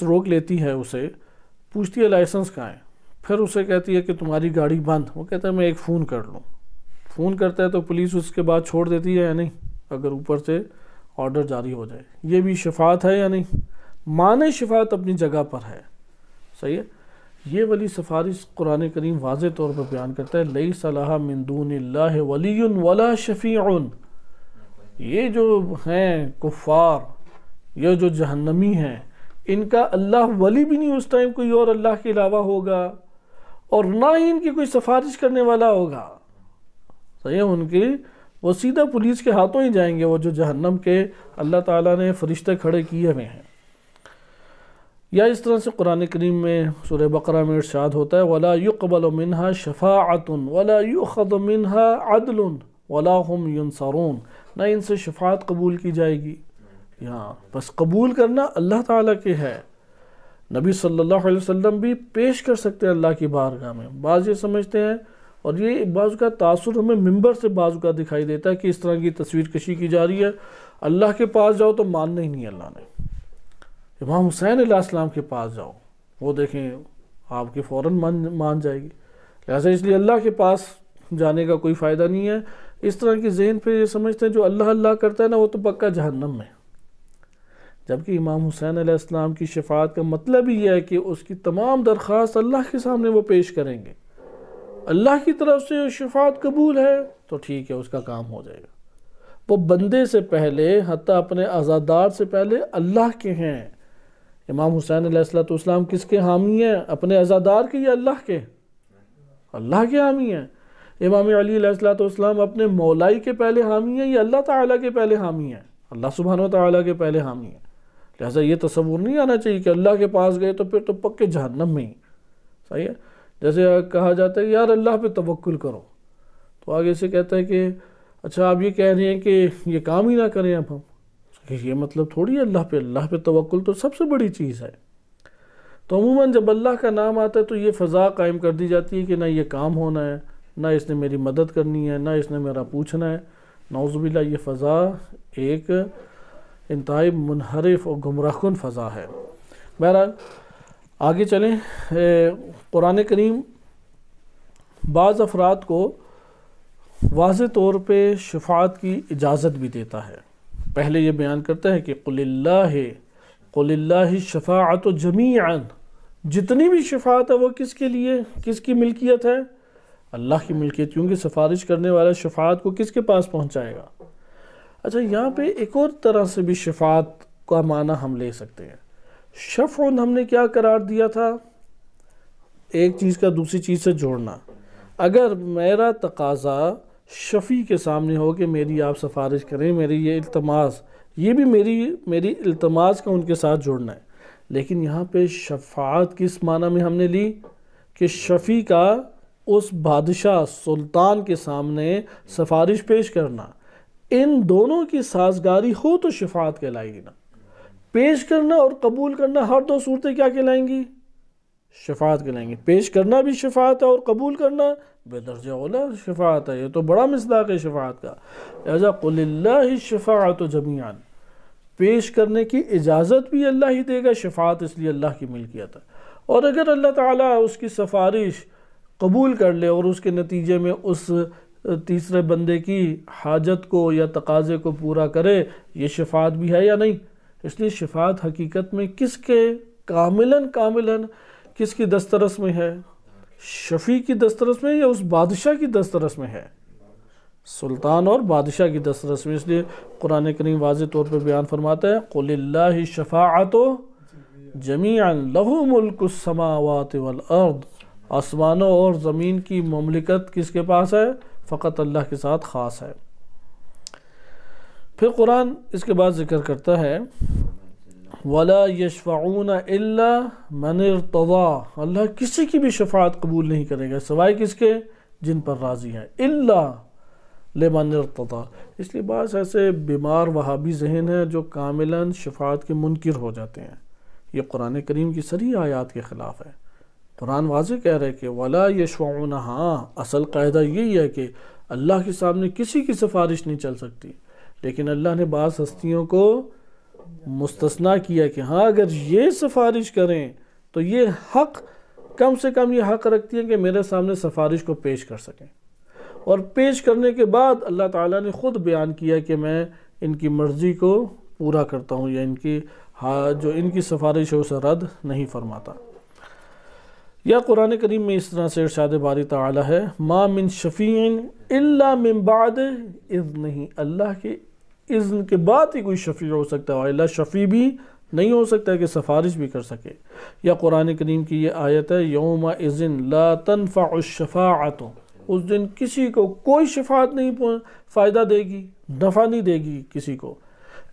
روک لیتی ہے اسے، پوچھتی ہے لائسنس کہاں ہے، پھر اسے کہتی ہے کہ تمہاری گاڑی بند، وہ کہتا ہے میں ایک فون کر لوں، فون کرتا ہے تو پولیس اس کے بعد چھوڑ دیتی ہے یا نہیں؟ اگر اوپر سے آرڈر جاری ہو جائے، یہ بھی شفاعت ہے یا نہیں؟ معنی شفاعت اپنی جگہ پر ہے، صحیح ہے۔ یہ والی سفارش قرآن کریم واضح طور پر بیان کرتا ہے، لیس لہا من دون اللہ ولی ولا شفیع۔ یہ جو ہیں کفار، یہ جو جہنمی ہیں، ان کا اللہ ولی بھی نہیں اس ٹائم کوئی اور اللہ کے علاوہ ہوگا، اور نہ ہی ان کی کوئی سفارش کرنے والا ہوگا، صحیح ہے۔ ان کی وہ سیدھا پولیس کے ہاتھوں ہی جائیں گے، وہ جو جہنم کے اللہ تعالیٰ نے فرشتے کھڑے کیے ہوئے ہیں۔ یا اس طرح سے قرآن کریم میں سورہ بقرہ میں ارشاد ہوتا ہے وَلَا يُقْبَلُ مِنْهَا شَفَاعَةٌ وَلَا يُؤْخَذُ مِنْهَا عَدْلٌ وَلَا هُمْ يُنصَرُونَ، نہ ان سے شفاعت قبول کی جائے گی، یہاں بس قبول کرنا اللہ تعالیٰ کے ہے۔ نبی صلی اللہ علیہ وسلم بھی پیش کر سکتے ہیں اللہ کی بارگاہ میں۔ بعض یہ سمجھتے ہیں، اور یہ بعض کا تاثر ہمیں ممبر سے بعض کا دکھائی دیتا ہے کہ اس طرح کی تصویر کشی کی جا رہی ہے، اللہ کے پاس جاؤ تو ماننا ہی نہیں اللہ نے، امام حسین علیہ السلام کے پاس جاؤ، وہ دیکھیں آپ کے فوراً مان جائے گی۔ لہٰذا اس لیے اللہ کے پاس جانے کا کوئی فائدہ نہیں ہے۔ اس طرح کی ذہن پہ یہ سمجھتے ہیں جو اللہ اللہ کرتا ہے نا وہ تو پکا جہنم میں، جبکہ امام حسین علیہ السلام کی شفاعت کا مطلب ہی یہ ہے کہ اس کی تمام درخواست اللہ کے سامنے وہ پیش کریں گے، اللہ کی طرف سے شفاعت قبول ہے تو ٹھیک ہے، اس کا کام ہو جائے گا۔ وہ بندے سے پہلے، حتیٰ اپنے عزادار سے پہلے اللہ کے ہیں۔ امام حسین علیہ السلام کس کے حامی ہیں؟ اپنے عزادار کے یا اللہ کے؟ اللہ کے حامی ہیں۔ امام علی علیہ السلام اپنے مولائی کے پہلے حامی ہیں یا اللہ تعالیٰ کے پہلے حامی ہیں؟ اللہ سبحانہ و تعالیٰ کے پہلے حامی ہیں۔ لہٰذا یہ تصور نہیں آنا چاہیے کہ اللہ کے پاس گئے تو پھر تو پکے جہنم میں ہی، صحیح ہے۔ جیسے کہا جاتا ہے یار اللہ پہ توکل کرو، تو آگے سے کہتا ہے کہ اچھا آپ یہ کہہ رہے ہیں کہ یہ کام ہی نہ کریں اب ہم، یہ مطلب تھوڑی ہے اللہ پہ توکل تو سب سے بڑی چیز ہے۔ تو عموماً جب اللہ کا نام آتا ہے تو یہ فضا قائم کر دی جاتی ہے کہ نہ یہ کام ہونا ہے، نہ اس نے میری مدد کرنی ہے، نہ اس نے میرا پوچھنا ہے۔ نعوذ باللہ یہ فضا ایک انتہائی منحرف اور گمراہ کن فضا ہے۔ بہرحال آگے چلیں، قرآن کریم بعض افراد کو واضح طور پہ شفاعت کی اجازت بھی دیتا ہے۔ پہلے یہ بیان کرتا ہے کہ قل اللہ الشفاعۃ جمیعا، جتنی بھی شفاعت ہے وہ کس کے لیے، کس کی ملکیت ہے؟ اللہ کی ملکیت، کیونکہ سفارش کرنے والا شفاعت کو کس کے پاس پہنچائے گا؟ اچھا یہاں پہ ایک اور طرح سے بھی شفاعت کا معنی ہم لے سکتے ہیں۔ شفع ہم نے کیا قرار دیا تھا؟ ایک چیز کا دوسری چیز سے جوڑنا۔ اگر میرا تقاضا شفیع کے سامنے ہو کہ میری آپ سفارش کریں، میری یہ التماس، یہ بھی میری التماس کا ان کے ساتھ جوڑنا ہے، لیکن یہاں پہ شفاعت کس معنی میں ہم نے لی کہ شفیع کا اس بادشاہ سلطان کے سامنے سفارش پیش کرنا، ان دونوں کی سازگاری ہو تو شفاعت کہلائے گی نا۔ پیش کرنا اور قبول کرنا ہر دو صورتیں کیا کہلائیں گی؟ شفاعت کہلائیں گے۔ پیش کرنا بھی شفاعت ہے اور قبول کرنا بے درجہ اولا شفاعت ہے، یہ تو بڑا مصداق ہے شفاعت کا۔ لہذا قل اللہ الشفاعۃ جمیعا، پیش کرنے کی اجازت بھی اللہ ہی دے گا، شفاعت اس لیے اللہ کی ملکیت ہے۔ اور اگر اللہ تعالیٰ اس کی سفارش قبول کر لے اور اس کے نتیجے میں اس تیسرے بندے کی حاجت کو یا تقاضے کو پورا کرے، یہ شفاعت بھی ہے یا نہیں؟ اس لیے شفاعت حقیقت میں کس کے کاملاً کس کی دسترس میں ہے؟ شفیع کی دسترس میں یا اس بادشاہ کی دسترس میں ہے؟ سلطان اور بادشاہ کی دسترس میں۔ اس لیے قرآن کریم واضح طور پہ بیان فرماتا ہے قل اللہ الشفاعۃ جمیعا لہ ملک السماوات والارض، آسمانوں اور زمین کی مملکت کس کے پاس ہے؟ فقط اللہ کے ساتھ خاص ہے۔ پھر قرآن اس کے بعد ذکر کرتا ہے وَلَا يَشْفَعُونَ إِلَّا مَنِ ارْتَضَىٰ، اللہ کسی کی بھی شفاعت قبول نہیں کرے گا سوائے کس کے؟ جن پر راضی ہیں، إِلَّا لِمَنِ ارْتَضَىٰ۔ اس لیے بعض ایسے بیمار وہابی ذہن ہیں جو کاملاً شفاعت کے منکر ہو جاتے ہیں، یہ قرآن کریم کی صریح آیات کے خلاف ہے۔ قرآن واضح کہہ رہے کہ وَلَا يَشْفَعُونَ، ہاں اصل قاعدہ یہی ہے کہ اللہ کے سامنے کسی کی سفارش نہیں چل سکتی، لیکن اللہ نے بعض ہستیوں کو مستثنیٰ کیا کہ ہاں اگر یہ سفارش کریں تو یہ حق، کم سے کم یہ حق رکھتی ہیں کہ میرے سامنے سفارش کو پیش کر سکیں، اور پیش کرنے کے بعد اللہ تعالیٰ نے خود بیان کیا کہ میں ان کی مرضی کو پورا کرتا ہوں، یا جو ان کی سفارش ہے اسے رد نہیں فرماتا۔ یا قرآن کریم میں اس طرح سے ارشاد باری تعالیٰ ہے ما من شفیع الا من بعد اذنہ، اللہ کے اذن کے بعد ہی کوئی شفیع ہو سکتا ہے، اور اللہ شفیع بھی نہیں ہو سکتا ہے کہ سفارش بھی کر سکے۔ یا قرآن کریم کی یہ آیت ہے یومئذ لا تنفع الشفاعۃ، اس دن کسی کو کوئی شفاعت نہیں فائدہ دے گی، نفع نہیں دے گی کسی کو،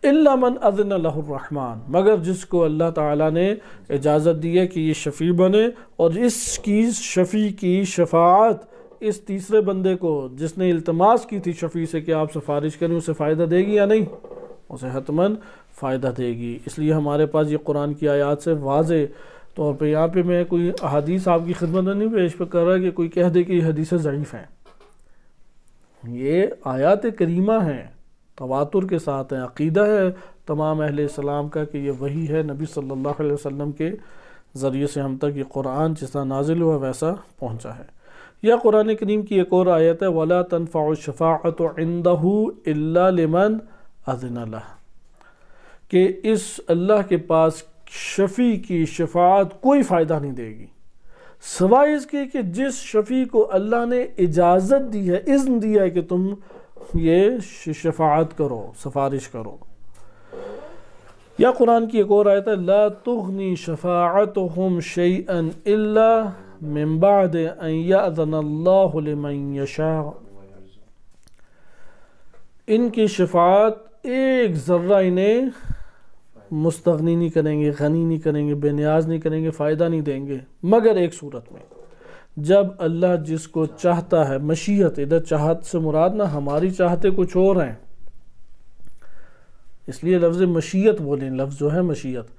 الا من اذن لہ الرحمن، مگر جس کو اللہ تعالیٰ نے اجازت دی ہے کہ یہ شفیع بنے، اور اس کی شفیع کی شفاعت اس تیسرے بندے کو جس نے التماس کی تھی شفیع سے کہ آپ سفارش کریں، اسے فائدہ دے گی یا نہیں؟ اسے حتماً فائدہ دے گی۔ اس لیے ہمارے پاس یہ قرآن کی آیات سے واضح طور پہ، یہاں پہ میں کوئی احادیث آپ کی خدمت میں نہیں پیش کر رہا کہ کوئی کہہ دے کہ یہ حدیثیں ضعیف ہیں، یہ آیات کریمہ ہیں، تواتر کے ساتھ ہیں، عقیدہ ہے تمام اہل اسلام کا کہ یہ وحی ہے نبی صلی اللہ علیہ وسلم کے ذریعے سے ہم تک یہ قرآن جس طرح نازل ہوا ویسا پہنچا ہے۔ یا قرآن کریم کی ایک اور آیت ہے وَلَا تَنفَعُ الشَّفَاعَةُ عِنْدَهُ إِلَّا لِمَنْ أَذِنَ لَهُ، کہ اس اللہ کے پاس شفیع کی شفاعت کوئی فائدہ نہیں دے گی سوائے اس کے کہ جس شفیع کو اللہ نے اجازت دی ہے، اذن دیا ہے کہ تم یہ شفاعت کرو، سفارش کرو۔ یا قرآن کی ایک اور آیت ہے لا تغنی شفاعتهم شیئا الا من بعد ان یأذن اللہ لمن یشاء، ان کی شفاعت ایک ذرہ انہیں مستغنی نہیں کریں گے، غنی نہیں کریں گے، بے نیاز نہیں کریں گے، فائدہ نہیں دیں گے، مگر ایک صورت میں جب اللہ جس کو چاہتا ہے، مشیت، ادھر چاہت سے مراد نہ ہماری چاہتے کچھ اور ہیں، اس لیے لفظ مشیت بولیں، لفظ جو ہے مشیت،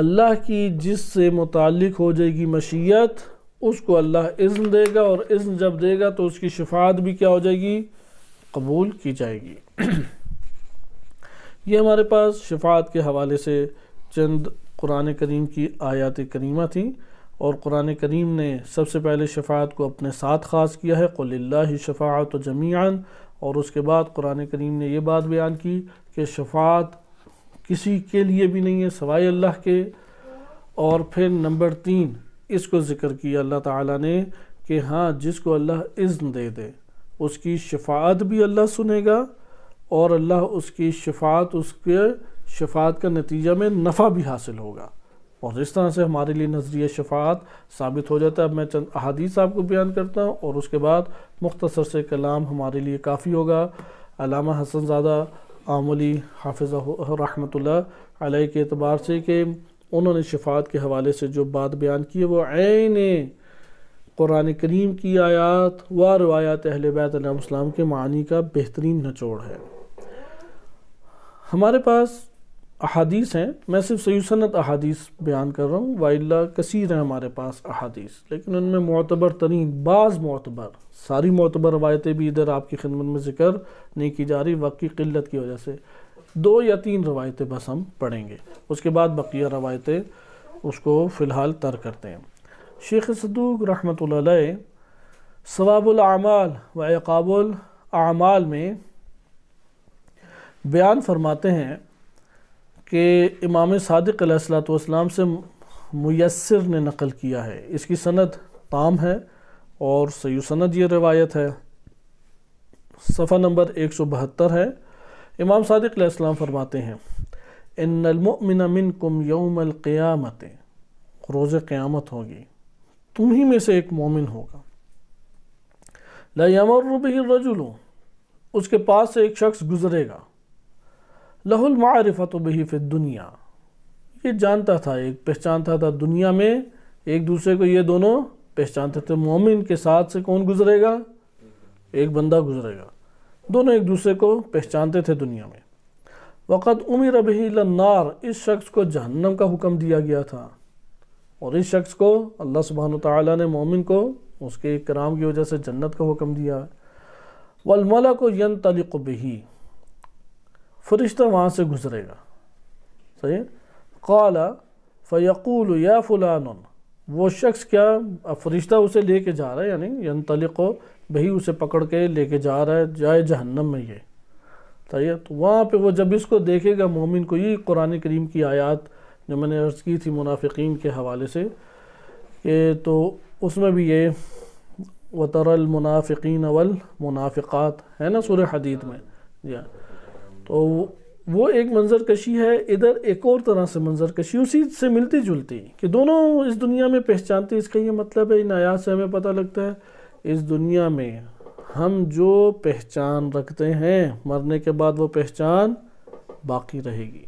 اللہ کی جس سے متعلق ہو جائے گی مشیت، اس کو اللہ اذن دے گا، اور اذن جب دے گا تو اس کی شفاعت بھی کیا ہو جائے گی؟ قبول کی جائے گی۔ یہ ہمارے پاس شفاعت کے حوالے سے چند قرآن کریم کی آیات کریمہ تھیں، اور قرآن کریم نے سب سے پہلے شفاعت کو اپنے ساتھ خاص کیا ہے قل اللہ الشفاعۃ جمیعا، اور اس کے بعد قرآن کریم نے یہ بات بیان کی کہ شفاعت کسی کے لیے بھی نہیں ہے سوائے اللہ کے، اور پھر نمبر 3 اس کو ذکر کیا اللہ تعالیٰ نے کہ ہاں جس کو اللہ اذن دے دے اس کی شفاعت بھی اللہ سنے گا، اور اللہ اس کی شفاعت، اس کے شفاعت کا نتیجہ میں نفع بھی حاصل ہوگا، اور اس طرح سے ہمارے لیے نظریہ شفاعت ثابت ہو جاتا ہے۔ اب میں چند احادیث آپ کو بیان کرتا ہوں، اور اس کے بعد مختصر سے کلام ہمارے لیے کافی ہوگا۔ علامہ حسن زادہ آملی حافظہ رحمۃ اللہ علیہ کے اعتبار سے کہ انہوں نے شفاعت کے حوالے سے جو بات بیان کی ہے وہ عین قرآن کریم کی آیات و روایات اہل بیت علیہ السلام کے معنی کا بہترین نچوڑ ہے۔ ہمارے پاس احادیث ہیں، میں صرف صحیح سند احادیث بیان کر رہا ہوں، وَإِلَّا کثیر ہیں ہمارے پاس احادیث، لیکن ان میں معتبر ترین بعض معتبر، ساری معتبر روایتیں بھی ادھر آپ کی خدمت میں ذکر نہیں کی جا رہی وقت کی قلت کی وجہ سے، 2 یا 3 روایتیں بس ہم پڑھیں گے، اس کے بعد بقیہ روایتیں اس کو فی الحال ترک کرتے ہیں۔ شیخ صدوق رحمۃ اللہ علیہ ثواب الاعمال و عقاب الاعمال میں بیان فرماتے ہیں کہ امام صادق علیہ السلام سے میسر نے نقل کیا ہے، اس کی سند تام ہے اور صحیح سند یہ روایت ہے، صفحہ نمبر 172 ہے۔ امام صادق علیہ السلام فرماتے ہیں ان المؤمن منکم یوم القیامت، روز قیامت ہوگی، تم ہی میں سے ایک مومن ہوگا، لا یمر بہ الرجل، اس کے پاس سے ایک شخص گزرے گا، لہ المعرفۃ بہ فی الدنیا، یہ جانتا تھا، ایک پہچانتا تھا دنیا میں، ایک دوسرے کو یہ دونوں پہچانتے تھے، مومن کے ساتھ سے کون گزرے گا؟ ایک بندہ گزرے گا، دونوں ایک دوسرے کو پہچانتے تھے دنیا میں۔ وقد امر بہ الی النار، اس شخص کو جہنم کا حکم دیا گیا تھا، اور اس شخص کو اللہ سبحانہ وتعالیٰ نے مومن کو اس کے کرام کی وجہ سے جنت کا حکم دیا ہے۔ والملک ینطلق بہ، فرشتہ وہاں سے گزرے گا، صحیح؟ قال فیقول یا فلان، وہ شخص کیا، فرشتہ اسے لے کے جا رہا ہے، یعنی ینطلق بہی اسے پکڑ کے لے کے جا رہا ہے، جائے جہنم میں، یہ صحیح ہے۔ تو وہاں پہ وہ جب اس کو دیکھے گا مومن کو، یہ قرآن کریم کی آیات جو میں نے عرض کی تھی منافقین کے حوالے سے، کہ تو اس میں بھی یہ وَتَرَى الْمُنَافِقِينَ وَالْمُنَافِقَاتِ ہے نا سورہ حدید میں، جی ہاں، تو وہ ایک منظر کشی ہے، ادھر ایک اور طرح سے منظر کشی اسی سے ملتی جلتی، کہ دونوں اس دنیا میں پہچانتے، اس کا یہ مطلب ہے ان آیات سے ہمیں پتہ لگتا ہے اس دنیا میں ہم جو پہچان رکھتے ہیں مرنے کے بعد وہ پہچان باقی رہے گی،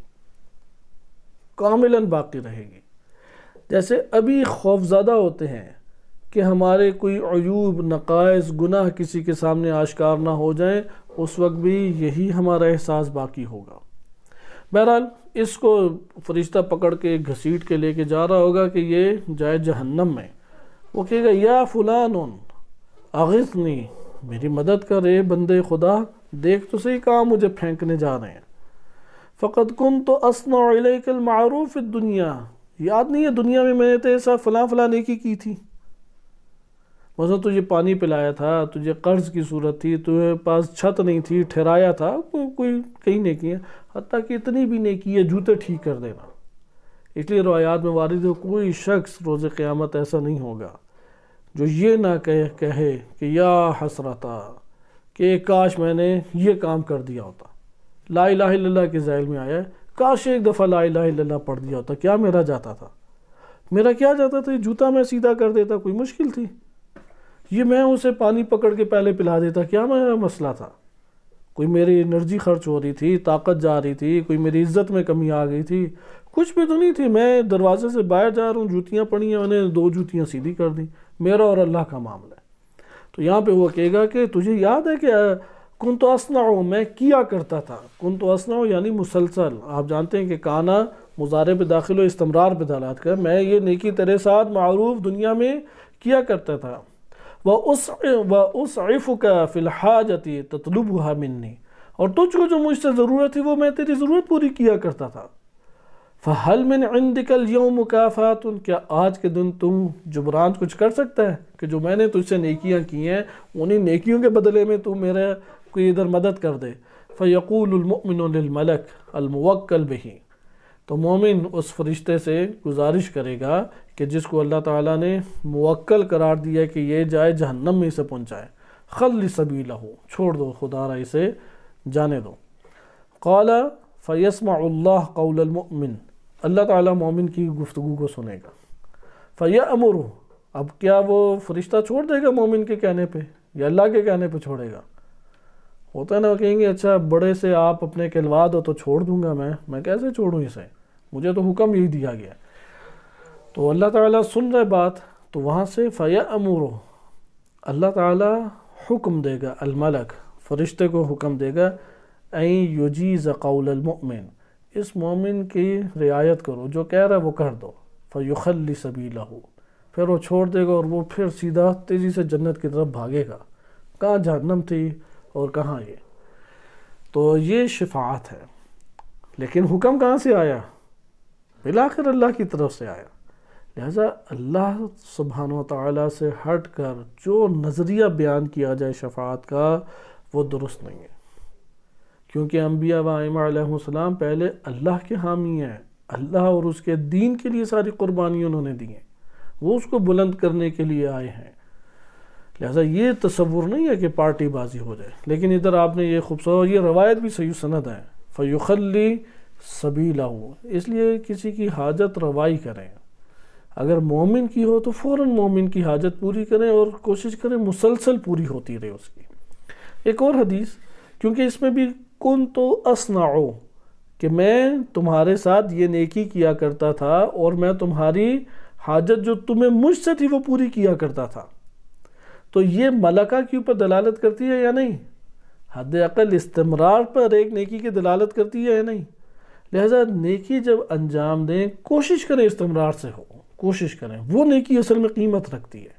کاملاً باقی رہے گی۔ جیسے ابھی خوفزدہ ہوتے ہیں کہ ہمارے کوئی عیوب، نقائص، گناہ کسی کے سامنے آشکار نہ ہو جائیں، اس وقت بھی یہی ہمارا احساس باقی ہوگا۔ بہرحال اس کو فرشتہ پکڑ کے گھسیٹ کے لے کے جا رہا ہوگا کہ یہ جائے جہنم میں، وہ کہے گا یا فلان اغثنی، میری مدد کر، اے بندے خدا، دیکھ تو صحیح کہاں مجھے پھینکنے جا رہے ہیں۔ فقد كنت اصنع الیک المعروف الدنیا، یاد نہیں ہے دنیا میں نے تو ایسا فلاں فلاں نیکی کی تھی، مثلا تجھے پانی پلایا تھا، تجھے قرض کی صورت تھی، تجھے پاس چھت نہیں تھی، ٹھہرایا تھا، کوئی کئی نیکی ہے، حتیٰ کہ اتنی بھی نیکی ہے جوتے ٹھیک کر دینا۔ اس لیے روایات میں وارد ہے کوئی شخص روز قیامت ایسا نہیں ہوگا جو یہ نہ کہے کہ یا حسرتا، کہ کاش میں نے یہ کام کر دیا ہوتا، لا الہ الا اللہ کے ذیل میں آیا ہے، کاش ایک دفعہ لا الہ الا اللہ پڑھ دیا ہوتا، کیا میرا جاتا تھا، میرا کیا جاتا تھا، جوتا میں سیدھا کر دیتا، کوئی مشکل تھی، یہ میں اسے پانی پکڑ کے پہلے پلا دیتا، کیا میرا مسئلہ تھا، کوئی میری انرجی خرچ ہو رہی تھی، طاقت جا رہی تھی، کوئی میری عزت میں کمی آ گئی تھی، کچھ بھی تو نہیں تھی، میں دروازے سے باہر جا رہا ہوں، جوتیاں پڑی ہیں، انہیں 2 جوتیاں سیدھی کر دیں، میرا اور اللہ کا معاملہ ہے۔ تو یہاں پہ وہ کہے گا کہ تجھے یاد ہے کہ کنت اصنع، میں کیا کرتا تھا، کنت اصنع یعنی مسلسل، آپ جانتے ہیں کہ کانا مضارع پہ داخل و استمرار پہ دلالت کر، میں یہ نیکی تیرے ساتھ معروف دنیا میں کیا کرتا تھا، وَأُسْعِفُكَ فِي الْحَاجَةِ تَطْلُبُهَا مِنِّي، اور تجھ کو جو مجھ سے ضرورت تھی وہ میں تیری ضرورت پوری کیا کرتا تھا۔ فَهَلْ مِنْ عِنْدِكَ الْيَوْمُ مُكَافَاتٌ، کیا آج کے دن تم جبران کچھ کر سکتا ہے کہ جو میں نے تجھ سے نیکیاں کی ہیں انہی نیکیوں کے بدلے میں تو میرے کوئی ادھر مدد کر دے۔ فَيَقُولُ الْمُؤْمِنُ لِلْمَلَكِ الْمُوَكَّلِ بِهِ، تو مومن اس فرشتے سے گزارش کرے گا کہ جس کو اللہ تعالیٰ نے موکل قرار دیا کہ یہ جائے جہنم میں اسے پہنچائے، خَلِّ سَبِيلَهُ، چھوڑ دو خدا را اسے جانے دو۔ قَالَ فَيَسْمَعُ اللَّهُ قَوْلَ الْمُؤْمِنِ، اللہ تعالیٰ مومن کی گفتگو کو سنے گا۔ فَيَأْمُرُ، اب کیا وہ فرشتہ چھوڑ دے گا مومن کے کہنے پہ یا اللہ کے کہنے پہ چھوڑے گا؟ ہوتا ہے نا، کہیں گے اچھا بڑے سے آپ اپنے کہلوا دو تو چھوڑ دوں گا، میں کیسے چھوڑوں اسے، مجھے تو حکم یہی دیا گیا۔ تو اللہ تعالیٰ سن رہے بات، تو وہاں سے فَيَأْمُرُ، اللہ تعالیٰ حکم دے گا، الملک فرشتے کو حکم دے گا، اَن یُجِیزَ قَوْلَ الْمُؤْمِنِ، اس مومن کی رعایت کرو، جو کہہ رہا ہے وہ کر دو، فَيُخَلِّ سَبِيلَهُ، پھر وہ چھوڑ دے گا اور وہ پھر سیدھا تیزی سے جنت کی طرف بھاگے گا۔ کہاں جہنم تھی اور کہاں یہ؟ تو یہ شفاعت ہے، لیکن حکم کہاں سے آیا؟ بالآخر اللہ کی طرف سے آیا۔ لہذا اللہ سبحانہ وتعالیٰ سے ہٹ کر جو نظریہ بیان کیا جائے شفاعت کا، وہ درست نہیں ہے، کیونکہ انبیاء و ائمہ علیہ السلام پہلے اللہ کے حامی ہیں، اللہ اور اس کے دین کے لیے ساری قربانی انہوں نے دی ہیں، وہ اس کو بلند کرنے کے لیے آئے ہیں۔ لہذا یہ تصور نہیں ہے کہ پارٹی بازی ہو جائے، لیکن ادھر آپ نے یہ خوبصورت، یہ روایت بھی صحیح سند ہے، فَيُخَلِّ سَبِيلَهُ، اس لیے کسی کی حاجت روائی کریں، اگر مومن کی ہو تو فوراً مومن کی حاجت پوری کریں اور کوشش کریں مسلسل پوری ہوتی رہے اس کی۔ ایک اور حدیث، کیونکہ اس میں بھی كُنْتُ أَصْنَعُ، کہ میں تمہارے ساتھ یہ نیکی کیا کرتا تھا اور میں تمہاری حاجت جو تمہیں مجھ سے تھی وہ پوری کیا کرتا تھا، تو یہ ملکہ کے اوپر دلالت کرتی ہے یا نہیں؟ حد اقل استمرار پر ایک نیکی کی دلالت کرتی ہے یا نہیں؟ لہذا نیکی جب انجام دیں کوشش کریں استمرار سے ہو، کوشش کریں، وہ نیکی اصل میں قیمت رکھتی ہے۔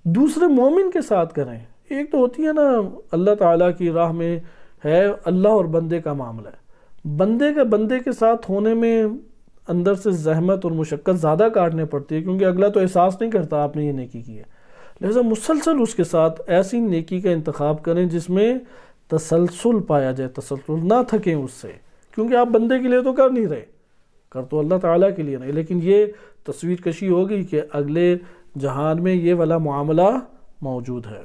دوسرے مومن کے ساتھ کریں، ایک تو ہوتی ہے نا اللہ تعالیٰ کی راہ میں ہے، اللہ اور بندے کا معاملہ ہے، بندے کے ساتھ ہونے میں اندر سے زحمت اور مشقت زیادہ کاٹنے پڑتی ہے، کیونکہ اگلا تو احساس نہیں کرتا آپ نے یہ نیکی کی ہے، لہذا مسلسل اس کے ساتھ ایسی نیکی کا انتخاب کریں جس میں تسلسل پایا جائے، تسلسل نہ تھکیں اس سے، کیونکہ آپ بندے کے لیے تو کر نہیں رہے، کر تو اللہ تعالیٰ کے لیے نہیں، لیکن یہ تصویر کشی ہوگی کہ اگلے جہان میں یہ والا معاملہ موجود ہے۔